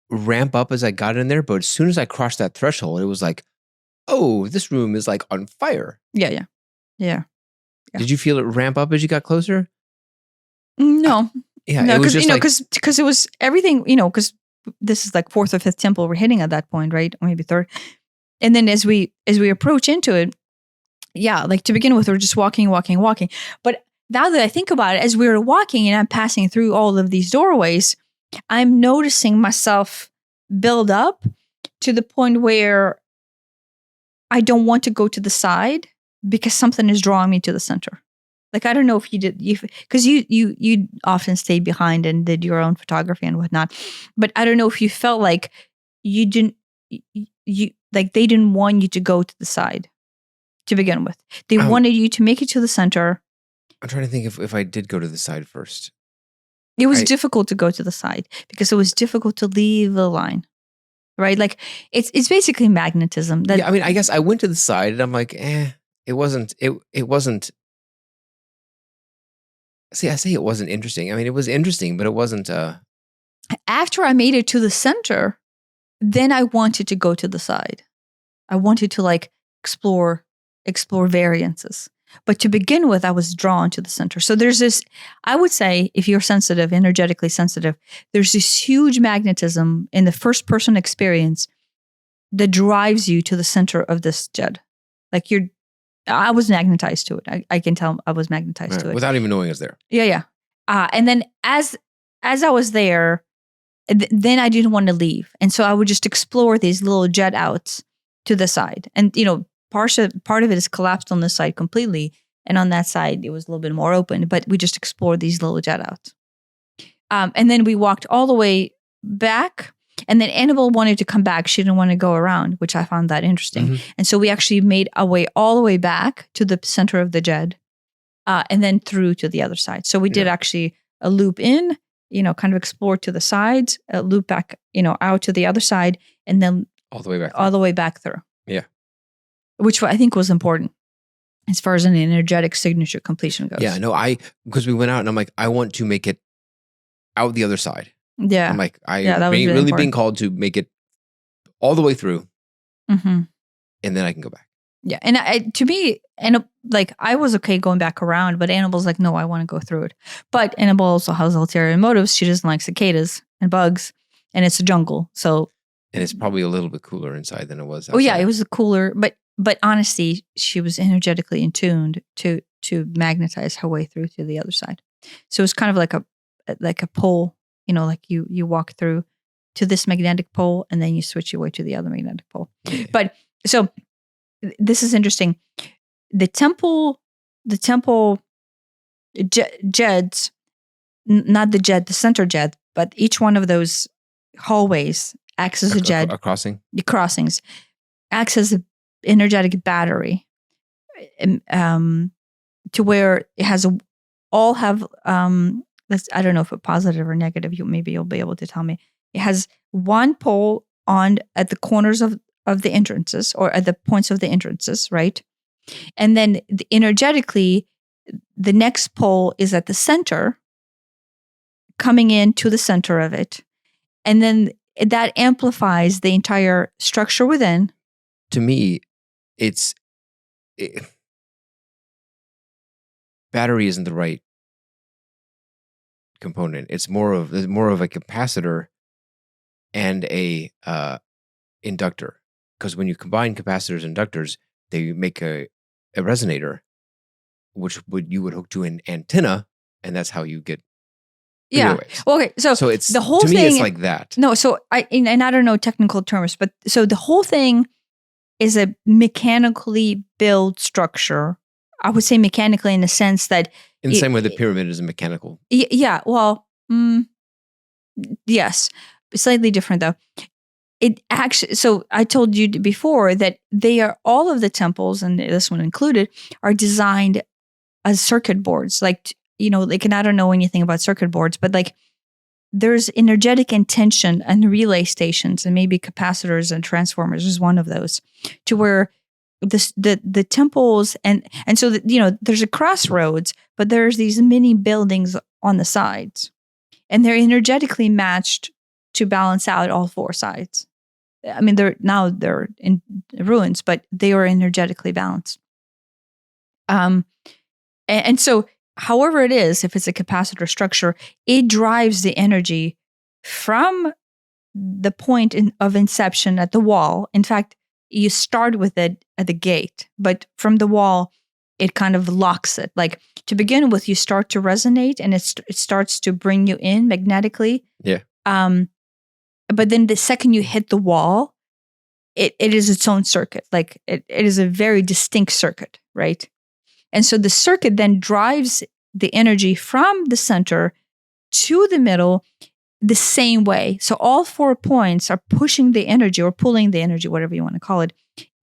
ramp up as I got in there, but as soon as I crossed that threshold, it was like, oh, this room is like on fire. Yeah. Did you feel it ramp up as you got closer? No. It was just because it was everything, because this is like fourth or fifth temple we're hitting at that point, right? Or maybe third. And then as we approach into it, like to begin with, we're just walking. But now that I think about it, as we were walking and I'm passing through all of these doorways, I'm noticing myself build up to the point where I don't want to go to the side because something is drawing me to the center. Like, I don't know if you did, because you often stayed behind and did your own photography and whatnot, but I don't know if you felt like they didn't want you to go to the side to begin with. They wanted you to make it to the center. I'm trying to think if I did go to the side first. It was difficult to go to the side because it was difficult to leave the line, right? Like, it's basically magnetism. I guess I went to the side and I'm like, it wasn't. See, I say it wasn't interesting. I mean, it was interesting, but it wasn't. After I made it to the center, then I wanted to go to the side. I wanted to explore variances. But to begin with, I was drawn to the center. So there's this, I would say, if you're sensitive, energetically sensitive, there's this huge magnetism in the first person experience that drives you to the center of this Djed. I was magnetized to it. I can tell I was magnetized to it. Without even knowing it was there. Yeah. And then as I was there, then I didn't want to leave. And so I would just explore these little Djed outs to the side. And, part of it is collapsed on this side completely. And on that side, it was a little bit more open. But we just explored these little Djed outs. And then we walked all the way back. And then Annabelle wanted to come back. She didn't want to go around, which I found that interesting. Mm-hmm. And so we actually made our way all the way back to the center of the Djed, and then through to the other side. So we did actually a loop in, kind of explore to the sides, a loop back, out to the other side, and then all the way back through. Yeah. Which I think was important as far as an energetic signature completion goes. Yeah, no, because we went out and I'm like, I want to make it out the other side. Yeah. I'm like, really being called to make it all the way through. Mm-hmm. And then I can go back. Yeah. And to me, I was okay going back around, but Annabelle's like, no, I want to go through it. But Annabelle also has ulterior motives. She doesn't like cicadas and bugs, and it's a jungle. So. And it's probably a little bit cooler inside than it was outside. Oh yeah, it was cooler. But honestly, she was energetically attuned to magnetize her way through to the other side. So it's kind of like a pole. You walk through to this magnetic pole and then you switch your way to the other magnetic pole. Yeah. But so this is interesting. The temple Djeds, not the Djed, the center Djed, but each one of those hallways acts as a Djed. A crossing? The crossings acts as an energetic battery, to where it has all have, I don't know if it's positive or negative. Maybe you'll be able to tell me. It has one pole at the corners of the entrances, or at the points of the entrances, right? And then energetically, the next pole is at the center, coming into the center of it. And then that amplifies the entire structure within. To me, battery isn't the right component. It's more of a capacitor and a inductor, because when you combine capacitors and inductors, they make a resonator, which you would hook to an antenna, and that's how you get radio waves. Okay, so it's the whole to thing, me it's like that. No, so I don't know technical terms, but so the whole thing is a mechanically built structure. I would say mechanically in the sense that in the same way the pyramid is a mechanical. Yeah, well, Yes, slightly different though. It actually, so I told you before that they are, all of the temples, and this one included, are designed as circuit boards. Like, like, and I don't know anything about circuit boards, but like there's energetic intention and relay stations, and maybe capacitors and transformers is one of those, to where the temples and so that, there's a crossroads, but there's these mini buildings on the sides, and they're energetically matched to balance out all four sides. I mean, they're in ruins, but they are energetically balanced. And so, however it is, if it's a capacitor structure, it drives the energy from the point of inception at the wall. In fact, you start with it at the gate, but from the wall, it kind of locks it. Like, to begin with, you start to resonate, and it starts to bring you in magnetically. Yeah. But then the second you hit the wall, it is its own circuit. Like, it is a very distinct circuit, right? And so the circuit then drives the energy from the center to the middle the same way. So all 4 points are pushing the energy, or pulling the energy, whatever you want to call it,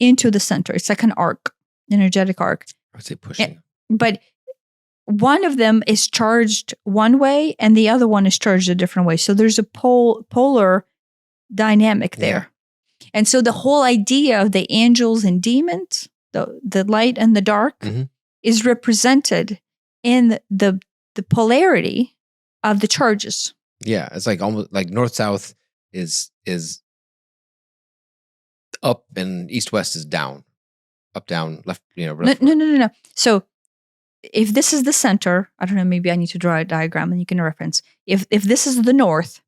into the center. It's like an arc, energetic arc. I would say pushing. But one of them is charged one way, and the other one is charged a different way. So there's a polar dynamic there. Yeah. And so the whole idea of the angels and demons, the light and the dark, is represented in the polarity of the charges. Yeah, it's like almost like north-south is up, and east-west is down. Up, down, left, No. So if this is the center, I don't know, maybe I need to draw a diagram and you can reference. If this is the north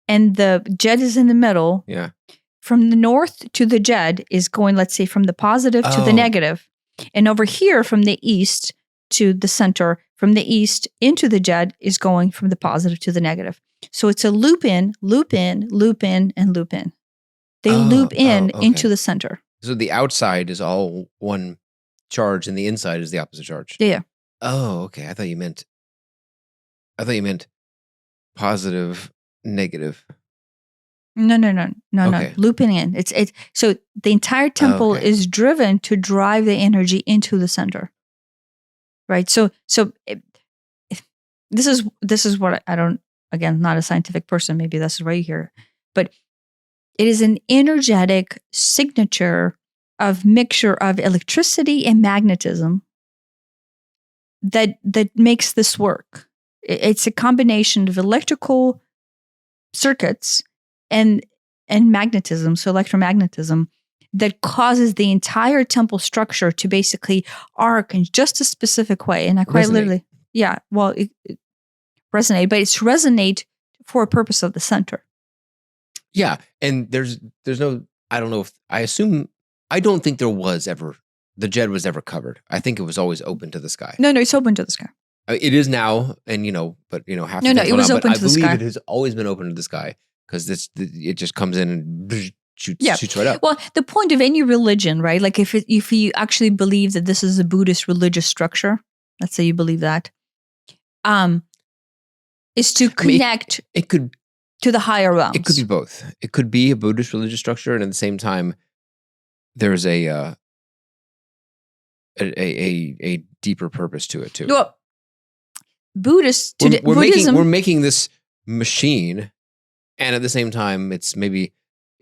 and the Djed is in the middle, yeah, from the north to the Djed is going, let's say, from the positive to the negative. And over here from the east to the center, from the east into the Djed is going from the positive to the negative. So it's a loop in, loop in, loop in, and loop in. They loop in into the center. So the outside is all one charge, and the inside is the opposite charge. Yeah. Oh, okay. I thought you meant positive, negative. No. Looping in. It's so the entire temple is driven to drive the energy into the center. Right. So this is what I don't, again, not a scientific person. Maybe this is why you hear, but it is an energetic signature of mixture of electricity and magnetism that makes this work. It's a combination of electrical circuits and magnetism, so electromagnetism, that causes the entire temple structure to basically arc in just a specific way. And I quite literally, it resonate, but it's resonate for a purpose of the center. Yeah, and there's no, I don't know if, I don't think there was ever, the Djed was ever covered. I think it was always open to the sky. No, it's open to the sky. It is now, and half the it was open to the sky. I believe it has always been open to the sky, because it just comes in and shoots right up. Well, the point of any religion, right? Like if you actually believe that this is a Buddhist religious structure, let's say you believe that, is to connect. It could to the higher realms. It could be both. It could be a Buddhist religious structure, and at the same time, there's a deeper purpose to it too. Well, Buddhists today, we're making this machine, and at the same time, it's maybe,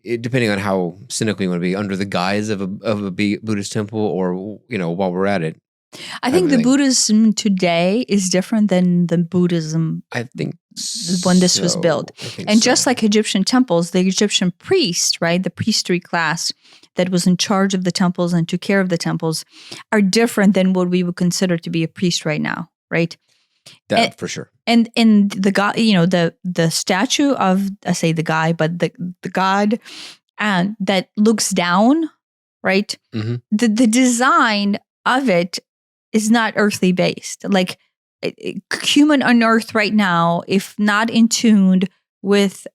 depending on how cynical you want to be, under the guise of a Buddhist temple, or while we're at it. I think the Buddhism today is different than the Buddhism. I think when this was built, and just like Egyptian temples, the Egyptian priest, right, the priestly class that was in charge of the temples and took care of the temples, are different than what we would consider to be a priest right now, right? That for sure. And the God, the statue of, I say the guy, but the God, and that looks down, right? Mm-hmm. The design of it is not earthly based. Like human on earth right now, if not in tune with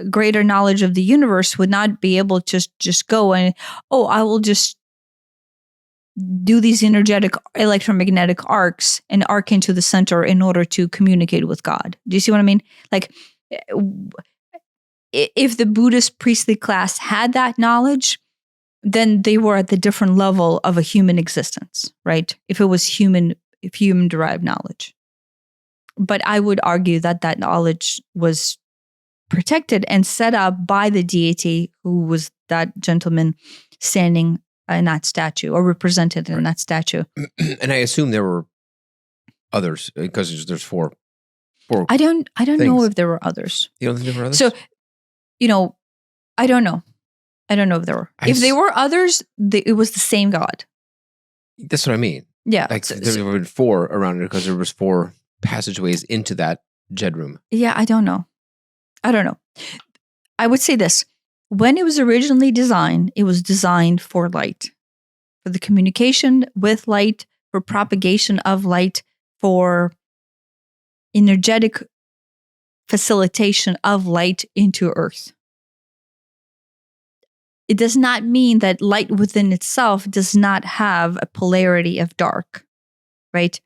greater knowledge of the universe, would not be able to just go and, I will just do these energetic electromagnetic arcs and arc into the center in order to communicate with God. Do you see what I mean? Like If the Buddhist priestly class had that knowledge, then they were at the different level of a human existence, right? If it was human derived knowledge. But I would argue that that knowledge was protected and set up by the deity who was that gentleman standing in that statue or represented in that statue. And I assume there were others because there's four. I don't know if there were others. You don't think there were others? So, I don't know. I don't know if there were. If there were others, it was the same God. That's what I mean. Yeah. Like there were four around it because there was four passageways into that Djed room. Yeah, I don't know. I would say this. When it was originally designed, it was designed for light, for the communication with light, for propagation of light, for energetic facilitation of light into Earth. It does not mean that light within itself does not have a polarity of dark, right?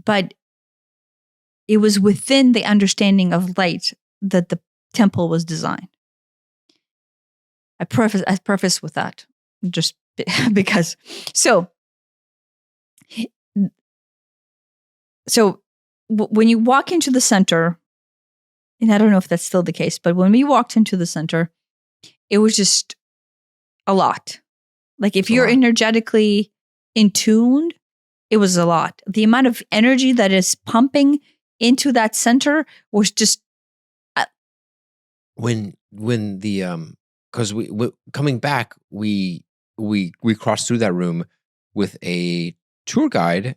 But it was within the understanding of light that the temple was designed. I preface with that, just because. So when you walk into the center, and I don't know if that's still the case, but when we walked into the center, it was just a lot. Like if you're energetically in tuned, it was a lot. The amount of energy that is pumping into that center was just. When the because we coming back, we crossed through that room with a tour guide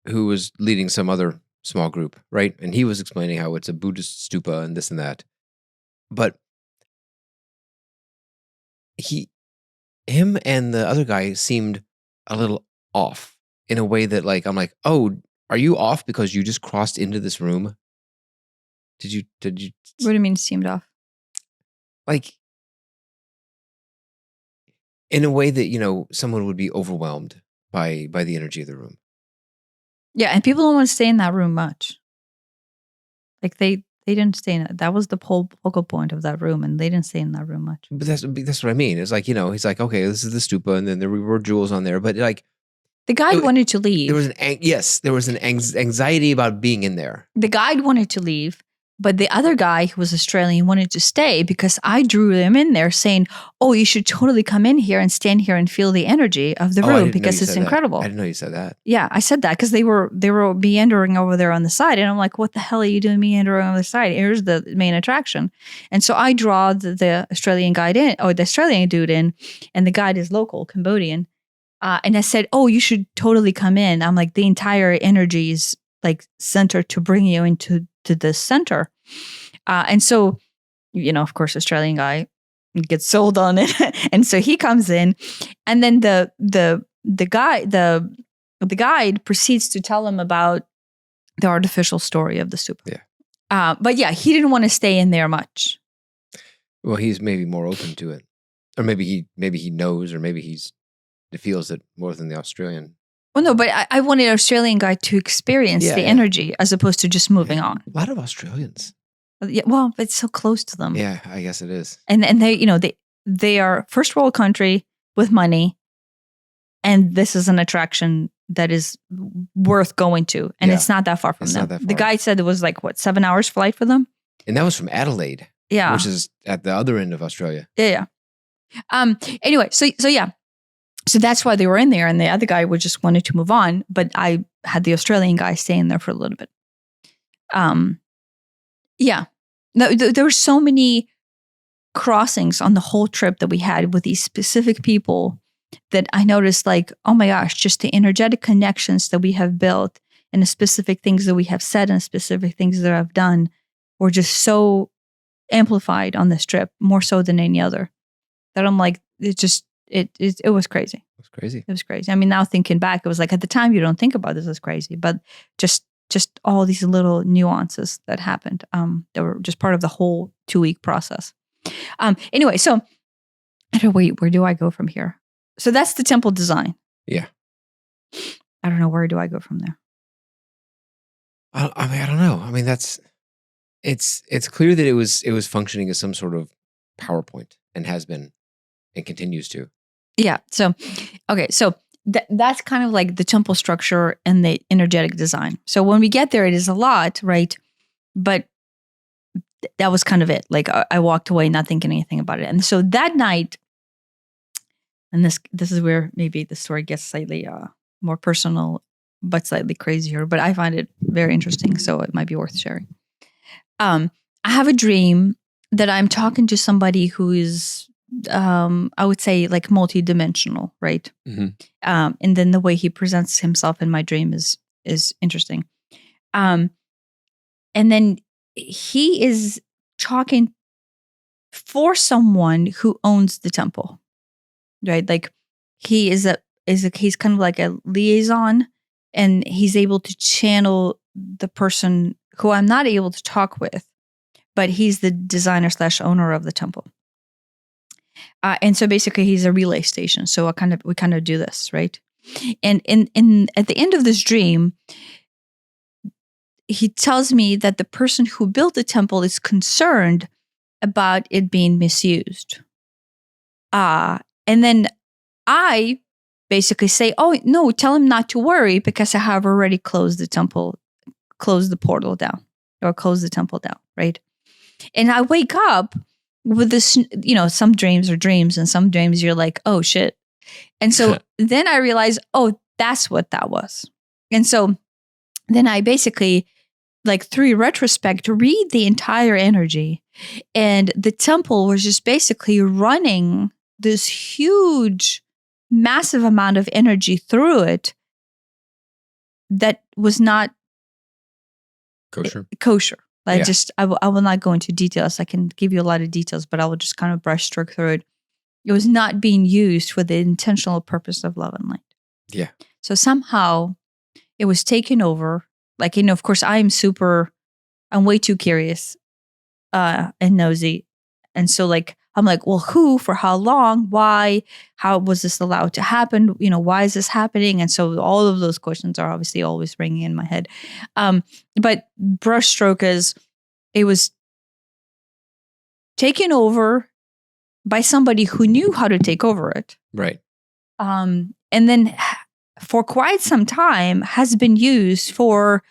who was leading some other small group, right? And he was explaining how it's a Buddhist stupa and this and that. But him and the other guy seemed a little off in a way that, like, I'm like, oh, are you off because you just crossed into this room? Did you? What do you mean seemed off? Like, in a way that, someone would be overwhelmed by the energy of the room. Yeah, and people don't want to stay in that room much. Like they didn't stay in it. That was the focal point of that room, and they didn't stay in that room much. But that's what I mean. It's like, he's like, okay, this is the stupa, and then there were jewels on there, but like the guide wanted to leave. There was an anxiety about being in there. The guide wanted to leave, but the other guy who was Australian wanted to stay because I drew him in there saying, oh, you should totally come in here and stand here and feel the energy of the room because it's incredible. I didn't know you said that. Yeah, I said that because they were meandering over there on the side. And I'm like, what the hell are you doing meandering on the side? Here's the main attraction. And so I draw the Australian guide in, or the Australian dude in, and the guide is local, Cambodian. And I said, oh, you should totally come in. I'm like, the entire energy is like centered to bring you into this center. And so, of course, Australian guy gets sold on it. And so he comes in, and then the guide proceeds to tell him about the artificial story of the stupa. Yeah. But yeah, he didn't want to stay in there much. Well, he's maybe more open to it. Or maybe he knows, or maybe he feels it more than the Australian. Well, no, but I wanted an Australian guy to experience the energy as opposed to just moving on. A lot of Australians. Yeah, well, it's so close to them. Yeah, I guess it is. And they are first world country with money, and this is an attraction that is worth going to, and it's not that far from them. The guy said it was like 7 hours flight for them, and that was from Adelaide. Yeah, which is at the other end of Australia. Yeah. Anyway, so yeah. So that's why they were in there, and the other guy just wanted to move on. But I had the Australian guy stay in there for a little bit. Yeah. No, there were so many crossings on the whole trip that we had with these specific people that I noticed, like, oh my gosh, just the energetic connections that we have built and the specific things that we have said and specific things that I've done were just so amplified on this trip, more so than any other. That I'm like, it was crazy. It was crazy. It was crazy. I mean, now thinking back, it was like at the time you don't think about this as crazy, but just all these little nuances that happened that were just part of the whole 2-week process. Anyway, so I don't know, where do I go from here? So that's the temple design. Yeah. I don't know, where do I go from there? I don't know. I mean, that's It's clear that it was functioning as some sort of PowerPoint and has been and continues to. Yeah. So, okay. So that's kind of like the temple structure and the energetic design. So when we get there, it is a lot, right? But that was kind of it. Like I walked away not thinking anything about it. And so that night, and this is where maybe the story gets slightly more personal, but slightly crazier. But I find it very interesting, so it might be worth sharing. I have a dream that I'm talking to somebody who is, I would say, like multidimensional, right? Mm-hmm. And then the way he presents himself in my dream is interesting. And then he is talking for someone who owns the temple, right? Like he's kind of like a liaison, and he's able to channel the person who I'm not able to talk with, but he's the designer / owner of the temple. And so basically he's a relay station. So we kind of do this, right? And at the end of this dream, he tells me that the person who built the temple is concerned about it being misused. And then I basically say, oh, no, tell him not to worry because I have already closed the temple, closed the portal down, or closed the temple down, right? And I wake up with this, some dreams are dreams, and some dreams you're like, oh, shit. And so then I realize, oh, that's what that was. And so then I basically, like through retrospect, read the entire energy. And the temple was just basically running this huge, massive amount of energy through it that was not kosher. I will not go into details. I can give you a lot of details, but I will just kind of brushstroke through it. It was not being used for the intentional purpose of love and light. Yeah. So somehow it was taken over. Like, of course, I'm way too curious and nosy. And so I'm like, well, who, for how long, why, how was this allowed to happen? Why is this happening? And so all of those questions are obviously always ringing in my head. But brushstroke is, it was taken over by somebody who knew how to take over it. Right. And then for quite some time has been used for,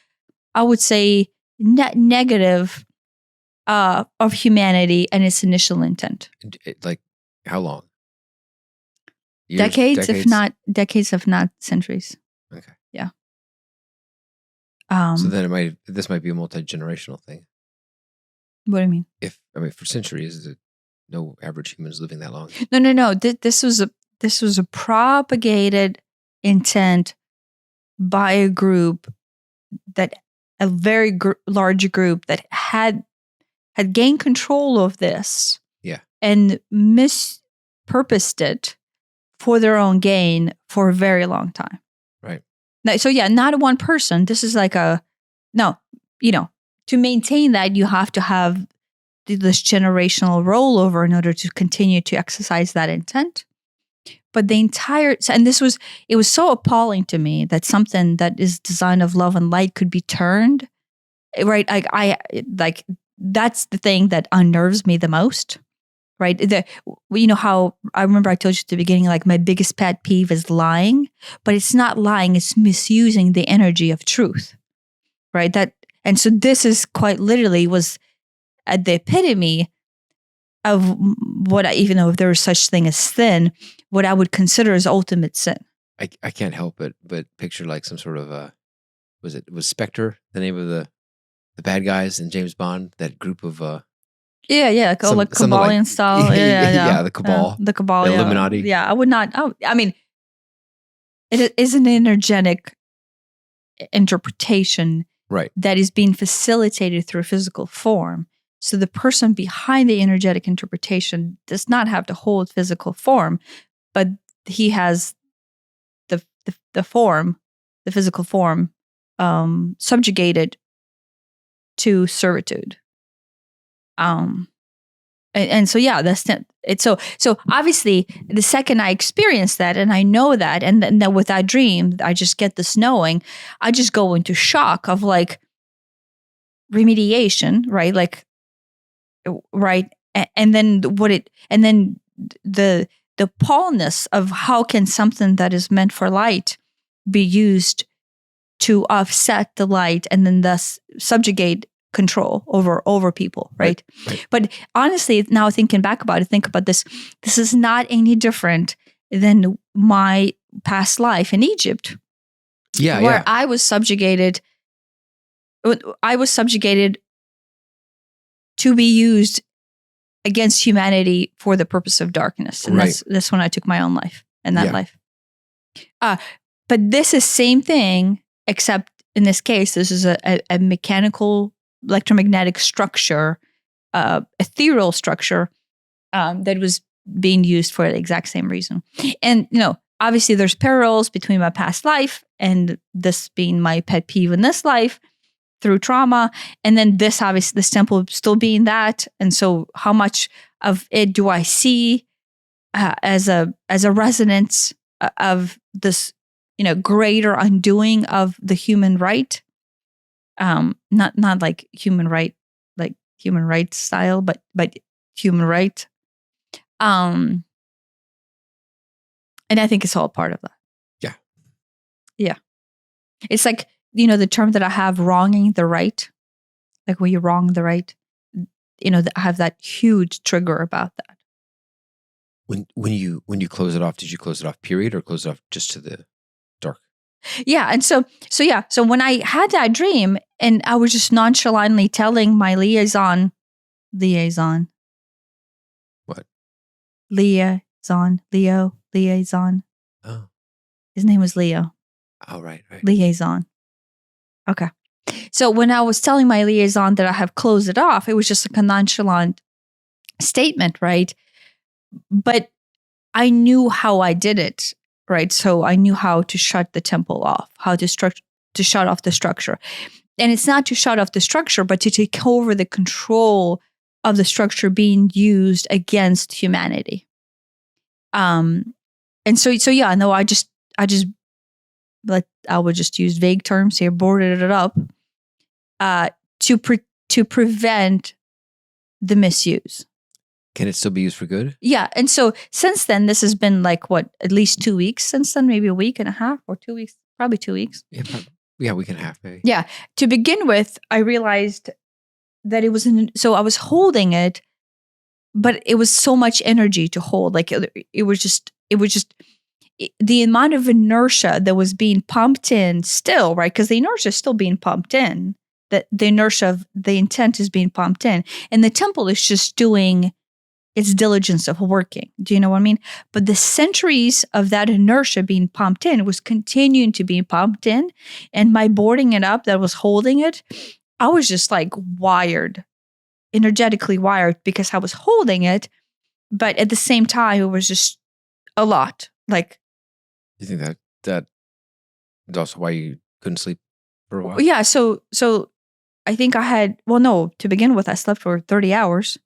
I would say, negative of humanity and its initial intent. Like how long? Years, decades, if not centuries. Okay. Yeah. So then this might be a multi-generational thing. What do you mean? For centuries, no average humans living that long. No. This was a propagated intent by a group a very large group that had gained control of this. Yeah. And mispurposed it for their own gain for a very long time. Right. So yeah, not one person. This is like to maintain that, you have to have this generational rollover in order to continue to exercise that intent. But it was so appalling to me that something that is design of love and light could be turned, right? I that's the thing that unnerves me the most, right? How I remember I told you at the beginning, like my biggest pet peeve is lying, but it's not lying, it's misusing the energy of truth, right? And so this is quite literally was at the epitome of what even though if there was such thing as sin, what I would consider as ultimate sin. I can't help but picture like some sort of was Spectre the name of the bad guys in James Bond, that group of like Kabbalian style. Yeah, the Cabal. The Cabal, the Illuminati. Yeah, I would not. I mean, it is an energetic interpretation, right, that is being facilitated through physical form. So the person behind the energetic interpretation does not have to hold physical form, but he has the form, the physical form, subjugated to servitude. And so yeah, that's it. So obviously, the second I experience that, and I know that, and then with that dream, I just get this knowing. I just go into shock of like, remediation, right? Like, right. And then the paulness of how can something that is meant for light be used to offset the light and then thus subjugate control over people, right? But honestly, now thinking back about it, think about this. This is not any different than my past life in Egypt. Where I was subjugated to be used against humanity for the purpose of darkness. And that's when I took my own life in that life. But this is same thing, except in this case, this is a mechanical electromagnetic structure, ethereal structure that was being used for the exact same reason. And, obviously there's parallels between my past life and this being my pet peeve in this life through trauma. And then this temple still being that. And so how much of it do I see as a resonance of this, greater undoing of the human right? Not like human right, like human rights style, but human right. And I think it's all part of that. Yeah. Yeah. It's like, the term that I have, wronging the right, like when you wrong the right, I have that huge trigger about that. When you close it off, did you close it off period or close it off just to the dark? Yeah. And so when I had that dream and I was just nonchalantly telling my liaison. What? Leo. Oh. His name was Leo. Oh, right. Liaison. Okay. So when I was telling my liaison that I have closed it off, it was just like a nonchalant statement, right? But I knew how I did it, right? So I knew how to shut the temple off, how to shut off the structure. And it's not to shut off the structure, but to take over the control of the structure being used against humanity. And so yeah, no, I would just use vague terms here, boarded it up, to prevent the misuse. Can it still be used for good? Yeah. And so since then, this has been like at least 2 weeks since then, maybe a week and a half or 2 week, probably 2 weeks. Yeah, week and a half, maybe. Yeah. To begin with, I realized that it was so I was holding it, but it was so much energy to hold. Like it was just the amount of inertia that was being pumped in still, right? Because the inertia is still being pumped in. That the inertia of the intent is being pumped in, and the temple is just doing its diligence of working. Do you know what I mean? But the centuries of that inertia being pumped in was continuing to be pumped in, and my boarding it up that was holding it, I was just like wired, energetically wired, because I was holding it, but at the same time, it was just a lot. Like, you think that is also why you couldn't sleep for a while? Yeah. So I think I had, to begin with, I slept for 30 hours.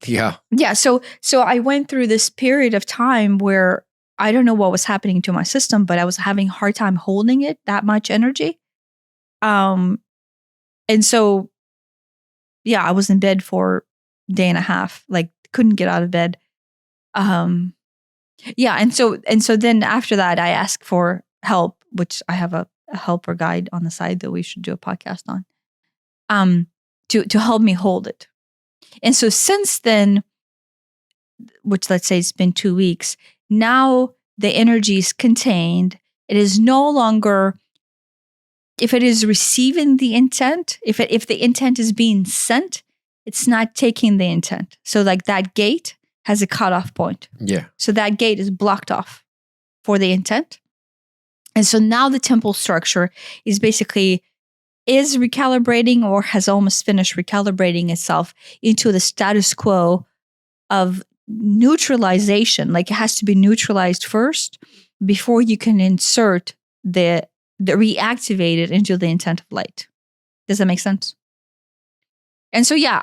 Yeah. Yeah. So I went through this period of time where I don't know what was happening to my system, but I was having a hard time holding it, that much energy. And so, yeah, I was in bed for a day and a half, like couldn't get out of bed. Yeah. And so then after that, I asked for help, which I have a helper guide on the side that we should do a podcast on, to help me hold it. And so since then, which let's say it's been 2 weeks, now the energy is contained. It is no longer, if it is receiving the intent, if the intent is being sent, it's not taking the intent. So like that gate has a cutoff point. Yeah. So that gate is blocked off for the intent. And so now the temple structure is basically recalibrating or has almost finished recalibrating itself into the status quo of neutralization. Like it has to be neutralized first before you can insert the reactivate it into the intent of light. Does that make sense? And so, yeah,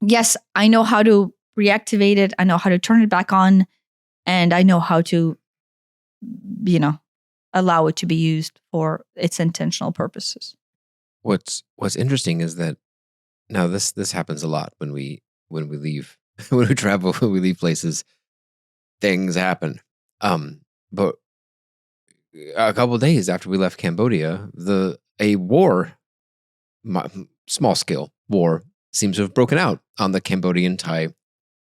yes, I know how to reactivate it. I know how to turn it back on, and I know how to, allow it to be used for its intentional purposes. what's interesting is that now this happens a lot when we leave when we travel, when we leave places, things happen. But a couple of days after we left Cambodia, a war, small scale war, seems to have broken out on the Cambodian-Thai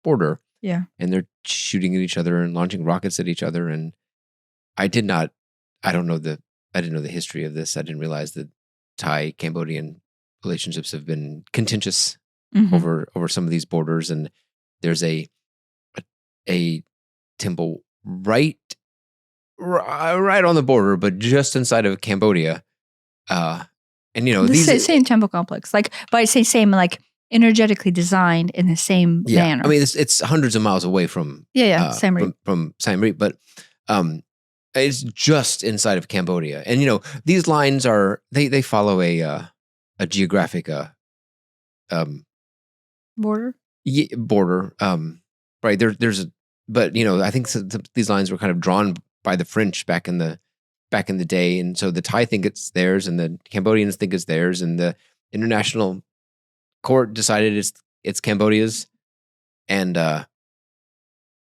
border. Yeah. And they're shooting at each other and launching rockets at each other. And I didn't know the history of this. I didn't realize that Thai-Cambodian relationships have been contentious over some of these borders. And there's a temple right on the border, but just inside of Cambodia. And the same temple complex, like, but I say same, like energetically designed in the same manner. I mean, it's hundreds of miles away from Siem Reap. from Siem Reap, but it's just inside of Cambodia. And these lines are they follow a geographic border. Border. Right there's but I think these lines were kind of drawn by the French back in the day, and so the Thai think it's theirs, and the Cambodians think it's theirs, and the international court decided it's Cambodia's, and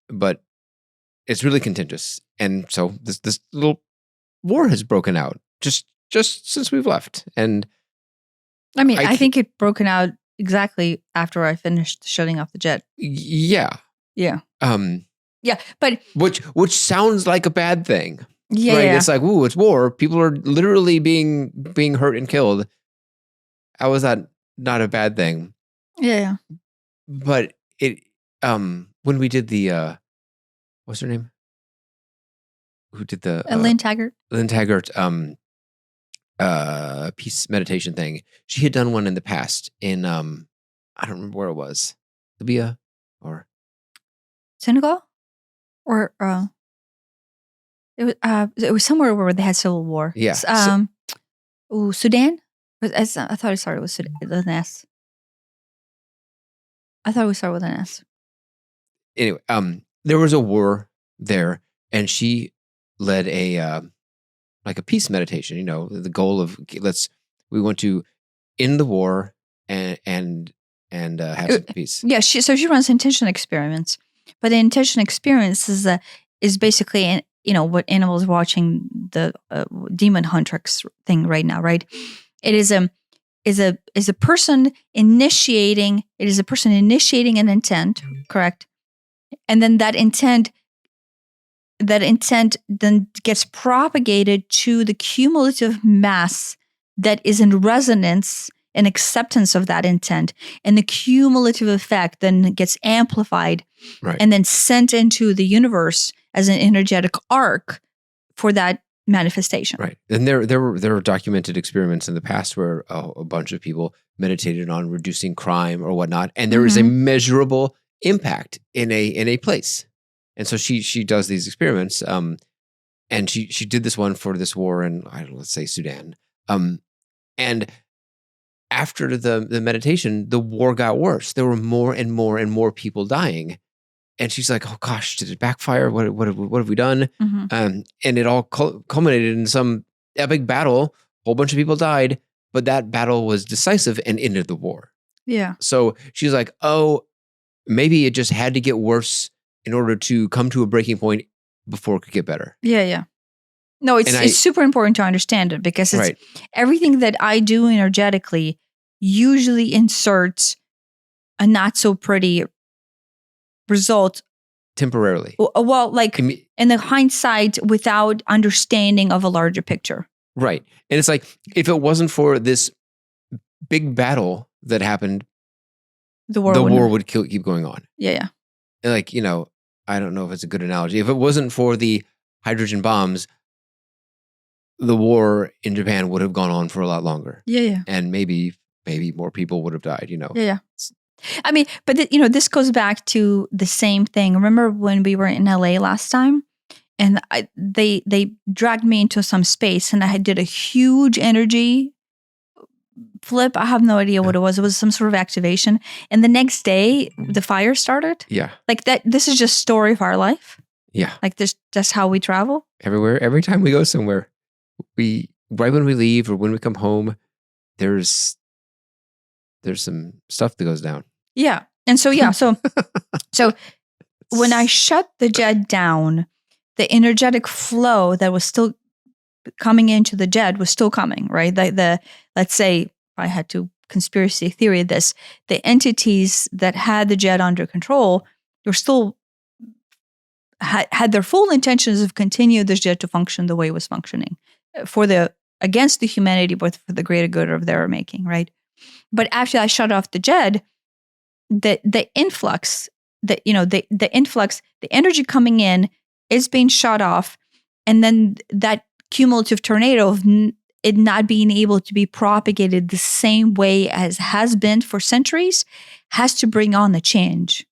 but it's really contentious, and so this little war has broken out just since we've left. And I mean, I think it broken out exactly after I finished shutting off the Djed. Yeah. Yeah, but which sounds like a bad thing. Yeah, right? Yeah. It's like, ooh, it's war. People are literally being hurt and killed. How is that not a bad thing? Yeah. But it when we did the what's her name? Who did the Lynn Taggart? Lynn Taggart peace meditation thing. She had done one in the past in I don't remember where it was. Libya or Senegal? Or it was somewhere where they had civil war. Yeah. Sudan? I thought it started with an S. I thought we started with an S. Anyway, there was a war there, and she led a like a peace meditation. The goal of we want to end the war and have some peace. Yeah, she runs intention experiments, but the intention experience is basically what Animal is watching the Demon Huntress thing right now, right? It is a person initiating. It is a person initiating an intent, correct? And then that intent then gets propagated to the cumulative mass that is in resonance and acceptance of that intent, and the cumulative effect then gets amplified, right, and then sent into the universe as an energetic arc for that manifestation. Right. And there were documented experiments in the past where a bunch of people meditated on reducing crime or whatnot, and there is a measurable impact in a place. And so she does these experiments, and she did this one for this war in, let's say Sudan, and after the meditation, the war got worse. There were more and more and more people dying. And she's like, "Oh gosh, did it backfire? What have we done?" And it all culminated in some epic battle. A whole bunch of people died, but that battle was decisive and ended the war. Yeah. So she's like, "Oh, maybe it just had to get worse in order to come to a breaking point before it could get better." Yeah. No, it's super important to understand it, because it's everything that I do energetically usually inserts a not so pretty result temporarily. Well, like in the hindsight, without understanding of a larger picture. Right. And it's like, if it wasn't for this big battle that happened, the war would keep going on. Yeah. And like, I don't know if it's a good analogy. If it wasn't for the hydrogen bombs, the war in Japan would have gone on for a lot longer. Yeah. And maybe more people would have died, Yeah. I mean, but this goes back to the same thing. Remember when we were in LA last time, and they dragged me into some space, and I did a huge energy flip. I have no idea what it was. It was some sort of activation. And the next day, the fire started. Yeah. Like that. This is just story of our life. Yeah. Like that's how we travel. Everywhere. Every time we go somewhere, right when we leave or when we come home, there's some stuff that goes down. Yeah. And so, so when I shut the Djed down, the energetic flow that was still coming into the Djed was still coming, right? Let's say I had to conspiracy theory this, the entities that had the Djed under control were still had their full intentions of continue this Djed to function the way it was functioning against the humanity, but for the greater good of their making, right? But after I shut off the Djed, the influx, the influx, the energy coming in is being shut off, and then that cumulative tornado of it not being able to be propagated the same way as has been for centuries has to bring on the change.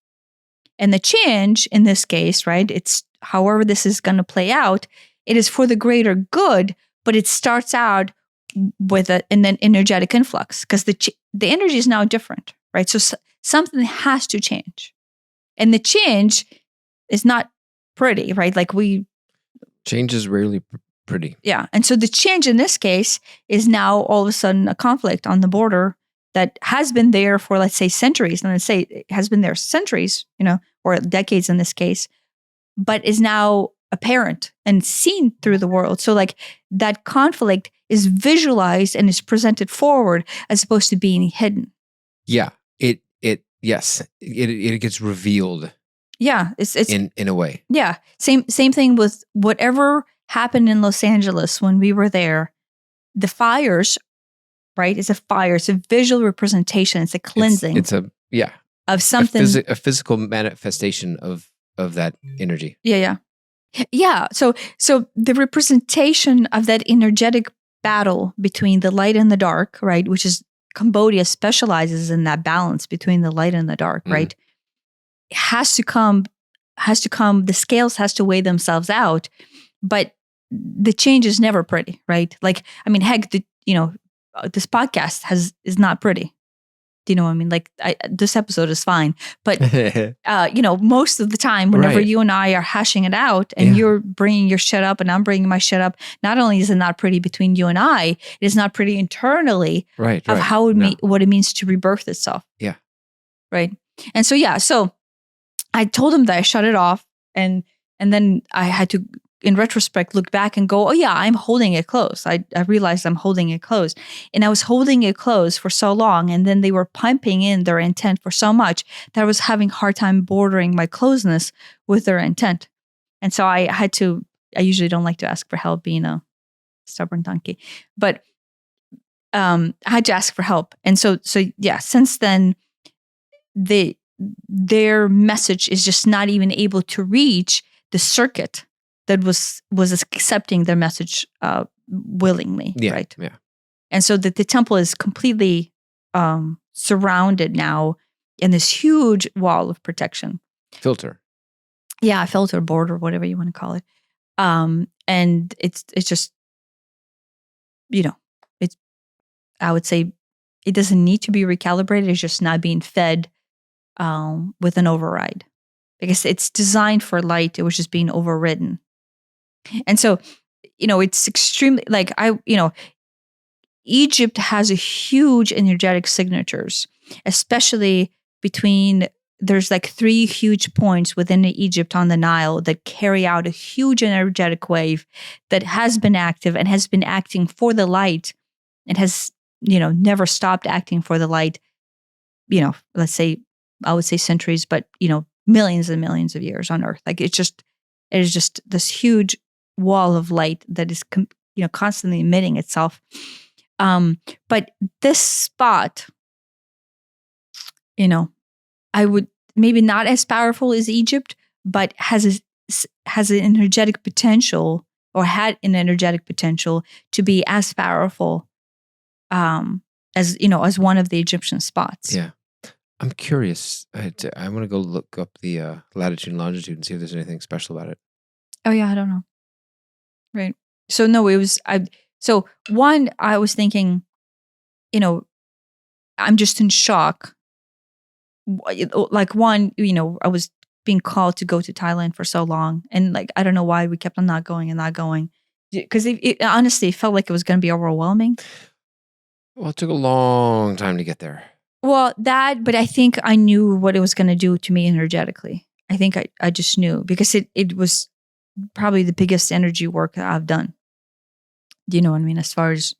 And the change in this case, right, it's however this is going to play out, it is for the greater good, but it starts out with an energetic influx because the energy is now different, right? So something has to change. And the change is not pretty, right? Change is rarely pretty. Yeah. And so the change in this case is now all of a sudden a conflict on the border that has been there for, let's say, centuries. And let's say it has been there centuries, or decades in this case, but is now apparent and seen through the world. So that conflict is visualized and is presented forward as opposed to being hidden. Yeah. It gets revealed. Yeah. It's in a way. Yeah. Same thing with whatever happened in Los Angeles when we were there. The fires, right? It's a fire. It's a visual representation. It's a cleansing. Of something. A physical manifestation of that energy. Yeah. So the representation of that energetic battle between the light and the dark, right? Which is Cambodia specializes in that balance between the light and the dark, right? Has to come, the scales has to weigh themselves out, but the change is never pretty, right? Heck, this podcast is not pretty. Do you know what I mean? This episode is fine, but most of the time, whenever you and I are hashing it out, and you're bringing your shit up, and I'm bringing my shit up, not only is it not pretty between you and I, it is not pretty internally of how what it means to rebirth itself. Yeah, right. And so I told him that I shut it off, and then I had to, in retrospect, look back and go, oh yeah, I'm holding it close. I realized I'm holding it close. And I was holding it close for so long, and then they were pumping in their intent for so much that I was having a hard time bordering my closeness with their intent. And so I usually don't like to ask for help, being a stubborn donkey, but I had to ask for help. And so yeah, since then, their message is just not even able to reach the circuit that was accepting their message willingly, right? Yeah. And so that the temple is completely surrounded now in this huge wall of protection. Filter. Yeah, filter, border, whatever you want to call it. And it's just, it's, I would say it doesn't need to be recalibrated. It's just not being fed with an override. Because it's designed for light, it was just being overridden. And so, it's extremely Egypt has a huge energetic signatures, especially there's 3 huge points within Egypt on the Nile that carry out a huge energetic wave that has been active and has been acting for the light and has, never stopped acting for the light, let's say, I would say centuries, but, millions and millions of years on Earth. It is just this huge wall of light that is, constantly emitting itself. But this spot, I would maybe not as powerful as Egypt, but has an energetic potential, or had an energetic potential to be as powerful as one of the Egyptian spots. Yeah. I'm curious. I want to go look up the latitude and longitude and see if there's anything special about it. Oh yeah, I don't know. Right. So no, it was. So one, I was thinking, I'm just in shock. One, I was being called to go to Thailand for so long, and I don't know why we kept on not going, because it honestly felt like it was going to be overwhelming. Well, it took a long time to get there. Well, but I think I knew what it was going to do to me energetically. I think I just knew because it was probably the biggest energy work that I've done. Do you know what I mean? As far as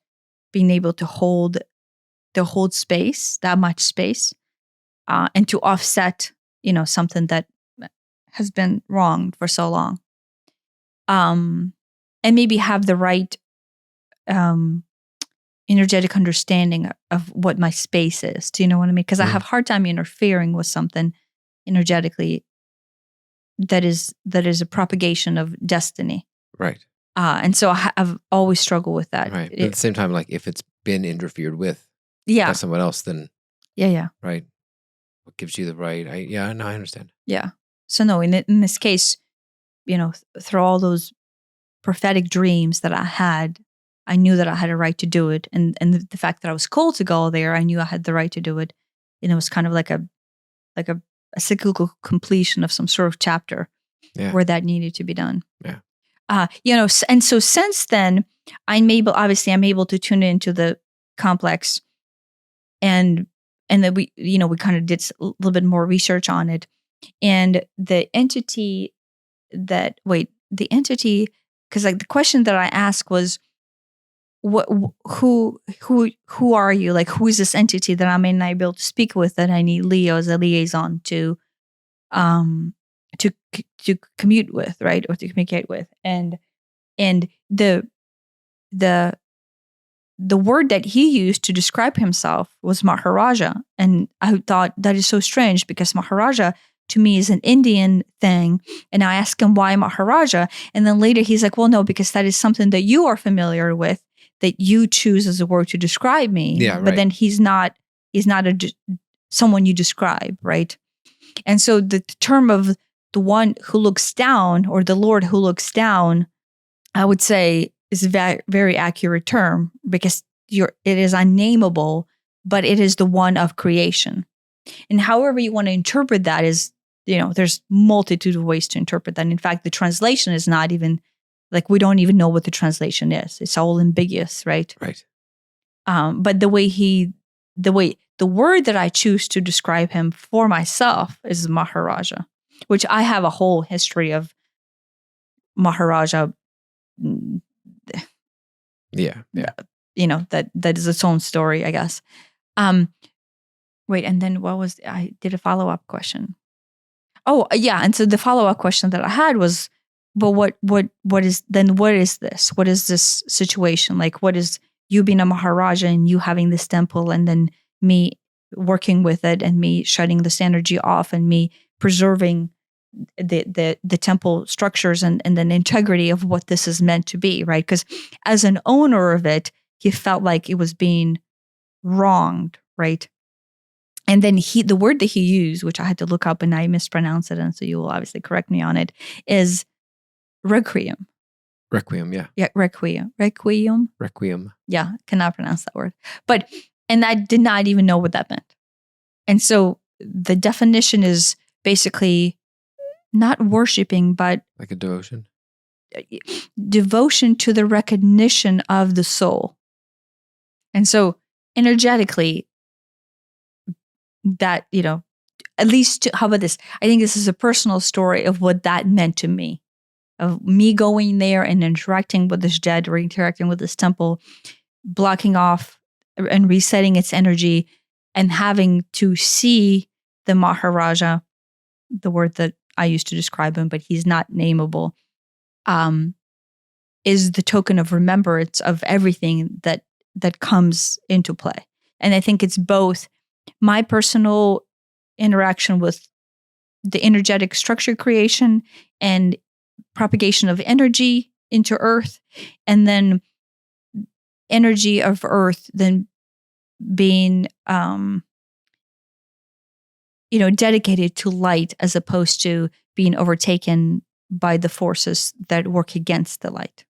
being able to hold space, that much space, and to offset, something that has been wrong for so long. And maybe have the right energetic understanding of what my space is. Do you know what I mean? Because I have a hard time interfering with something energetically that is a propagation of destiny. Right. And so I've always struggled with that. Right. But at the same time, like if it's been interfered with by someone else, then yeah. Right. What gives you the right? I understand. Yeah. So no, in this case, through all those prophetic dreams that I had, I knew that I had a right to do it. And the fact that I was called to go there, I knew I had the right to do it. And it was kind of like a cyclical completion of some sort of chapter where that needed to be done. Yeah. And so since then, I'm able to tune into the complex, and then we kind of did a little bit more research on it, and the entity, because like the question that I asked was, who are you? Like, who is this entity that I may not be able to speak with, that I need Leo as a liaison to commute with, right? Or to communicate with. And the word that he used to describe himself was Maharaja. And I thought that is so strange, because Maharaja to me is an Indian thing. And I asked him why Maharaja. And then later he's like, well, no, because that is something that you are familiar with, that you choose as a word to describe me. Yeah, right. But then he's not someone you describe, right? And so the term of the one who looks down, or the Lord who looks down, I would say is a very, very accurate term, because it is unnameable, but it is the one of creation. And however you want to interpret that is, there's multitude of ways to interpret that. In fact, the translation is not even, like, we don't even know what the translation is. It's all ambiguous, right? Right. But the word that I choose to describe him for myself is Maharaja, which I have a whole history of Maharaja. Yeah. That is its own story, I guess. Wait, and then I did a follow-up question. Oh, yeah. And so the follow-up question that I had was, but what is this? What is this situation? Like, what is you being a Maharaja and you having this temple, and then me working with it, and me shutting this energy off, and me preserving the temple structures and then integrity of what this is meant to be, right? Because as an owner of it, he felt like it was being wronged, right? And then the word that he used, which I had to look up and I mispronounced it, and so you will obviously correct me on it, is requiem. Requiem, yeah. Yeah, requiem. Requiem. Requiem. Yeah, cannot pronounce that word. And I did not even know what that meant. And so the definition is basically not worshiping, but like a devotion. Devotion to the recognition of the soul. And so energetically, that, at least, how about this? I think this is a personal story of what that meant to me, of me going there and interacting with this Djed, or interacting with this temple, blocking off and resetting its energy, and having to see the Maharaja, the word that I used to describe him, but he's not nameable, is the token of remembrance of everything that comes into play. And I think it's both my personal interaction with the energetic structure creation and propagation of energy into Earth, and then energy of Earth then being dedicated to light, as opposed to being overtaken by the forces that work against the light.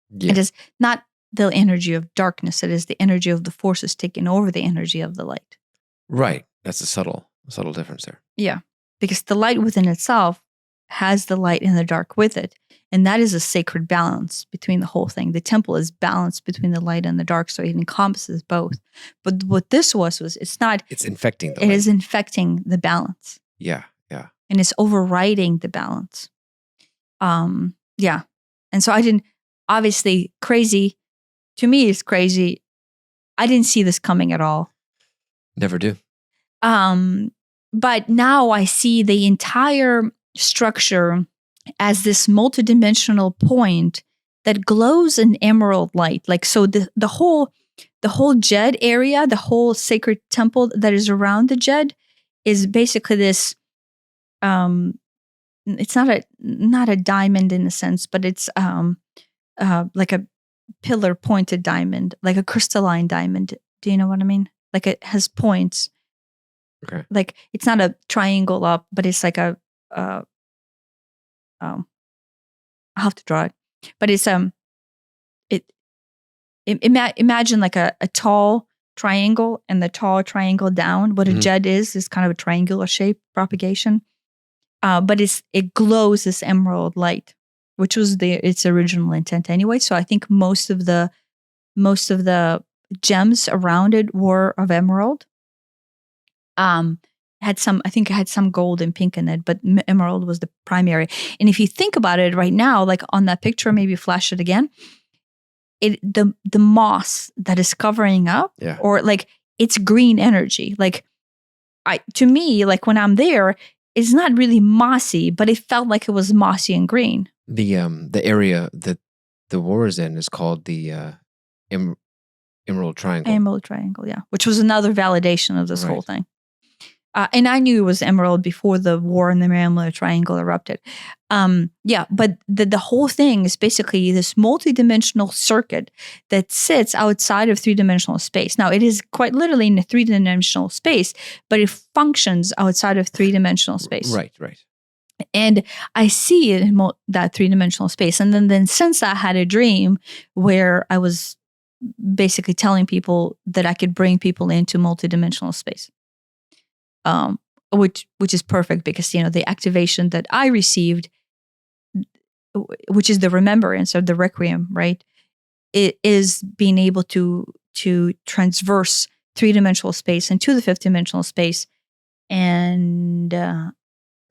Yeah. It is not the energy of darkness, it is the energy of the forces taking over the energy of the light. Right. That's a subtle difference there. Yeah. Because the light within itself has the light and the dark with it. And that is a sacred balance between the whole thing. The temple is balanced between the light and the dark, so it encompasses both. But what this was it's not. It's infecting the It light. is infecting the balance. Yeah. And it's overriding the balance. Yeah. And so I didn't, obviously crazy, to me it's crazy. I didn't see this coming at all. Never do. But now I see the entire structure as this multidimensional point that glows in emerald light. Like, so the whole Djed area, the whole sacred temple that is around the Djed is basically this, it's not a diamond in a sense, but it's like a pillar pointed diamond, like a crystalline diamond. Do you know what I mean? Like it has points. Okay. Like it's not a triangle up, but it's like a I'll have to draw it. But it's imagine like a tall triangle, and the tall triangle down. What a Djed is kind of a triangular shape propagation. But it glows this emerald light, which was its original intent anyway. So I think most of the gems around it were of emerald. I think it had some gold and pink in it, but emerald was the primary. And if you think about it right now, like on that picture, maybe flash it again. The moss that is covering up, or like it's green energy. Like to me, like when I'm there, it's not really mossy, but it felt like it was mossy and green. The area that the war is in is called the Emerald Triangle. Emerald Triangle, yeah, which was another validation of this whole thing. And I knew it was emerald before the war in the Emerald Triangle erupted. But the whole thing is basically this multidimensional circuit that sits outside of three-dimensional space. Now, it is quite literally in a three-dimensional space, but it functions outside of three-dimensional space. Right. And I see it in that three-dimensional space. And then since I had a dream where I was basically telling people that I could bring people into multidimensional space. Which is perfect because, the activation that I received, which is the remembrance of the requiem, right? It is being able to transverse three-dimensional space into the fifth-dimensional space and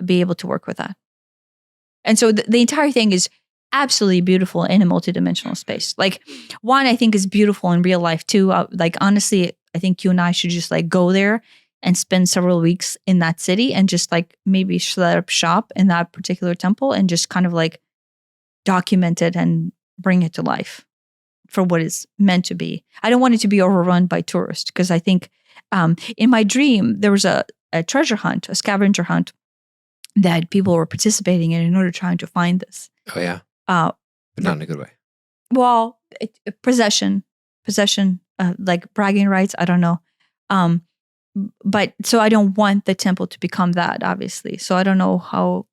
be able to work with that. And so the entire thing is absolutely beautiful in a multidimensional space. Like, one, I think is beautiful in real life too. Like, honestly, I think you and I should just like go there and spend several weeks in that city and just like maybe set up shop in that particular temple and just kind of like document it and bring it to life for what it's meant to be. I don't want it to be overrun by tourists because I think in my dream, there was a treasure hunt, a scavenger hunt that people were participating in order trying to find this. Oh, yeah. But not in a good way. Well, possession, like bragging rights. I don't know. But so I don't want the temple to become that, obviously. So I don't know how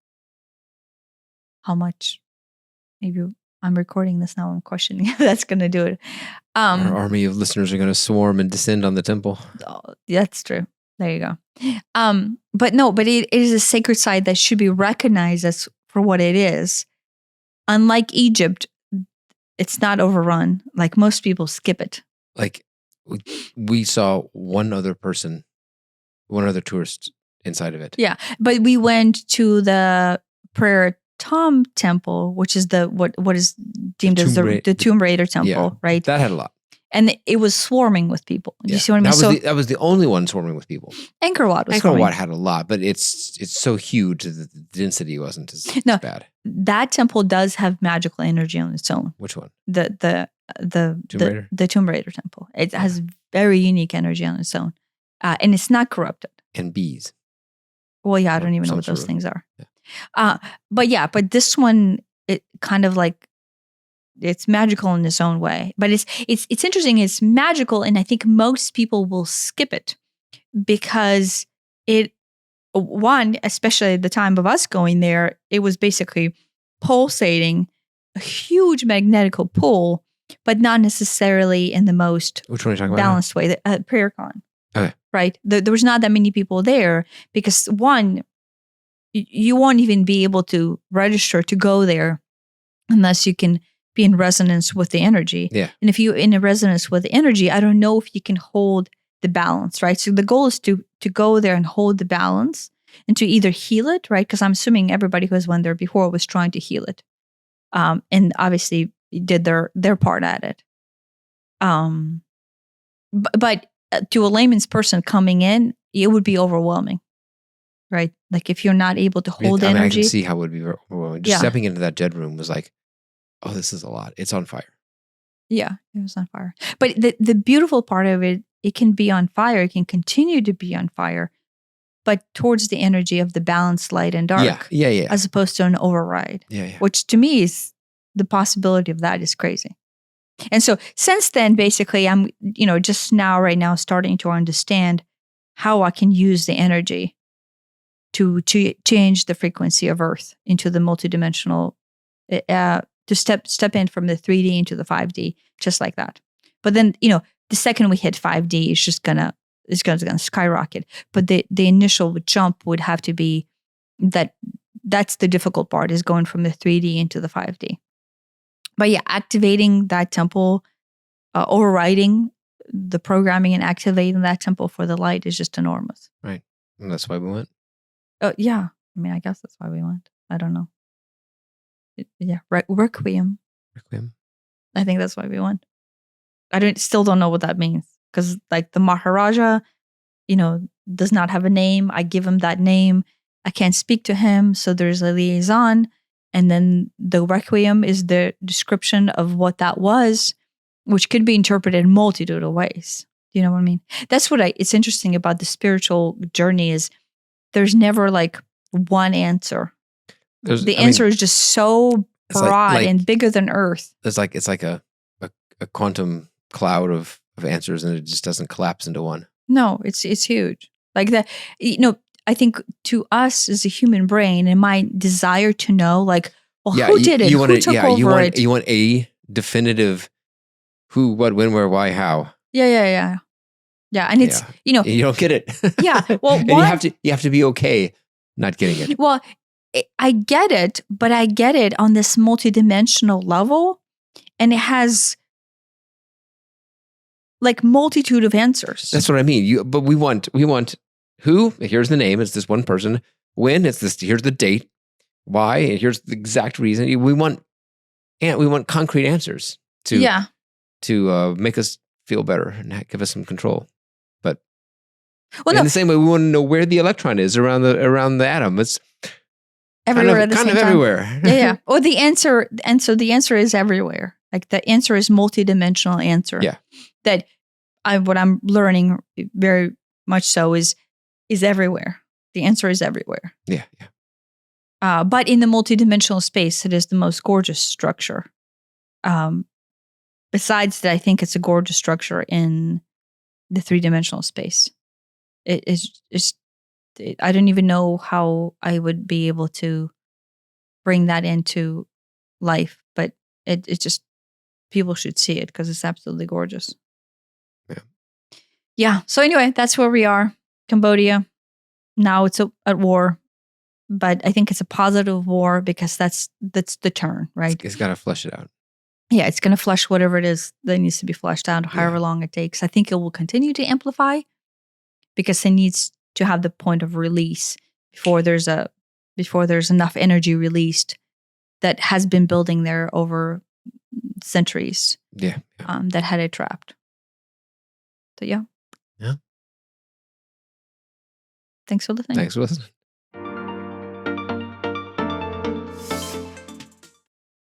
much. Maybe I'm recording this now. I'm questioning if that's going to do it. Our army of listeners are going to swarm and descend on the temple. Oh, that's true. There you go. But it is a sacred site that should be recognized as for what it is. Unlike Egypt, it's not overrun. Like most people skip it. Like we saw one other tourist inside of it. Yeah, but we went to the Preah Khan temple, which is what is deemed as the Tomb Raider temple, right? That had a lot. And it was swarming with people. You see what I mean? That was the only one swarming with people. Angkor Wat had a lot, but it's so huge that the density wasn't as bad. That temple does have magical energy on its own. Which one? The Tomb Raider temple. It has very unique energy on its own, and it's not corrupted. And bees. Well, yeah, I don't even know what those things are. Yeah. But this one, it kind of like. It's magical in its own way, but it's interesting. It's magical, and I think most people will skip it because especially at the time of us going there, it was basically pulsating, a huge magnetical pull, but not necessarily in the most balanced way. Preah Khan, okay, right? There was not that many people there because one, you won't even be able to register to go there unless you can be in resonance with the energy. Yeah. And if you're in a resonance with the energy, I don't know if you can hold the balance, right? So the goal is to go there and hold the balance and to either heal it, right? Because I'm assuming everybody who has went there before was trying to heal it, and obviously did their part at it. But to a layman's person coming in, it would be overwhelming, right? Like if you're not able to hold I mean, energy. I can see how it would be overwhelming. Just stepping into that Djed room was like, oh, this is a lot. It's on fire. Yeah, it was on fire. But the beautiful part of it, it can be on fire. It can continue to be on fire, but towards the energy of the balanced light and dark. Yeah. As opposed to an override. Yeah. Which to me is the possibility of that is crazy. And so since then, basically, I'm, just right now starting to understand how I can use the energy to change the frequency of Earth into the multidimensional, to step in from the 3D into the 5D, just like that. But then, the second we hit 5D, it's just gonna skyrocket. But the initial jump would have to be that's the difficult part, is going from the 3D into the 5D. But yeah, activating that temple, overriding the programming and activating that temple for the light is just enormous. Right. And that's why we went. Yeah. I mean, I guess that's why we went. I don't know. Yeah. Requiem. I think that's why we went. Still don't know what that means. Because like the Maharaja, does not have a name. I give him that name. I can't speak to him. So there's a liaison. And then the Requiem is the description of what that was, which could be interpreted in multitude of ways. Do you know what I mean? That's what it's interesting about the spiritual journey is there's never like one answer. The answer is just so broad and bigger than Earth. It's like a quantum cloud of answers, and it just doesn't collapse into one. No, it's huge. Like that, I think to us as a human brain and my desire to know, like, well, who did it? Who took over it? You want a definitive who, what, when, where, why, how. Yeah. And it's, you don't get it. Yeah. Well, and you have to be okay not getting it. Well, I get it, but I get it on this multidimensional level, and it has like multitude of answers. That's what I mean. But we want who, here's the name, it's this one person. When, it's this, here's the date. Why, and here's the exact reason. We want concrete answers to make us feel better and give us some control. But in the same way, we want to know where the electron is around the atom. It's everywhere at the same time. Everywhere. Yeah. Or the answer, and so the answer is everywhere. Like the answer is multidimensional answer. Yeah. That what I'm learning very much so is everywhere. The answer is everywhere. Yeah. But in the multidimensional space, it is the most gorgeous structure. Besides that, I think it's a gorgeous structure in the 3-dimensional space. I don't even know how I would be able to bring that into life, but it just, people should see it because it's absolutely gorgeous. Yeah. So anyway, that's where we are. Cambodia. Now it's at war, but I think it's a positive war because that's the turn, right? It's got to flesh it out. Yeah, it's going to flush whatever it is that needs to be flushed out, however long it takes. I think it will continue to amplify because it needs to have the point of release before there's enough energy released that has been building there over centuries. Yeah. That had it trapped. So yeah. Yeah. Thanks for listening.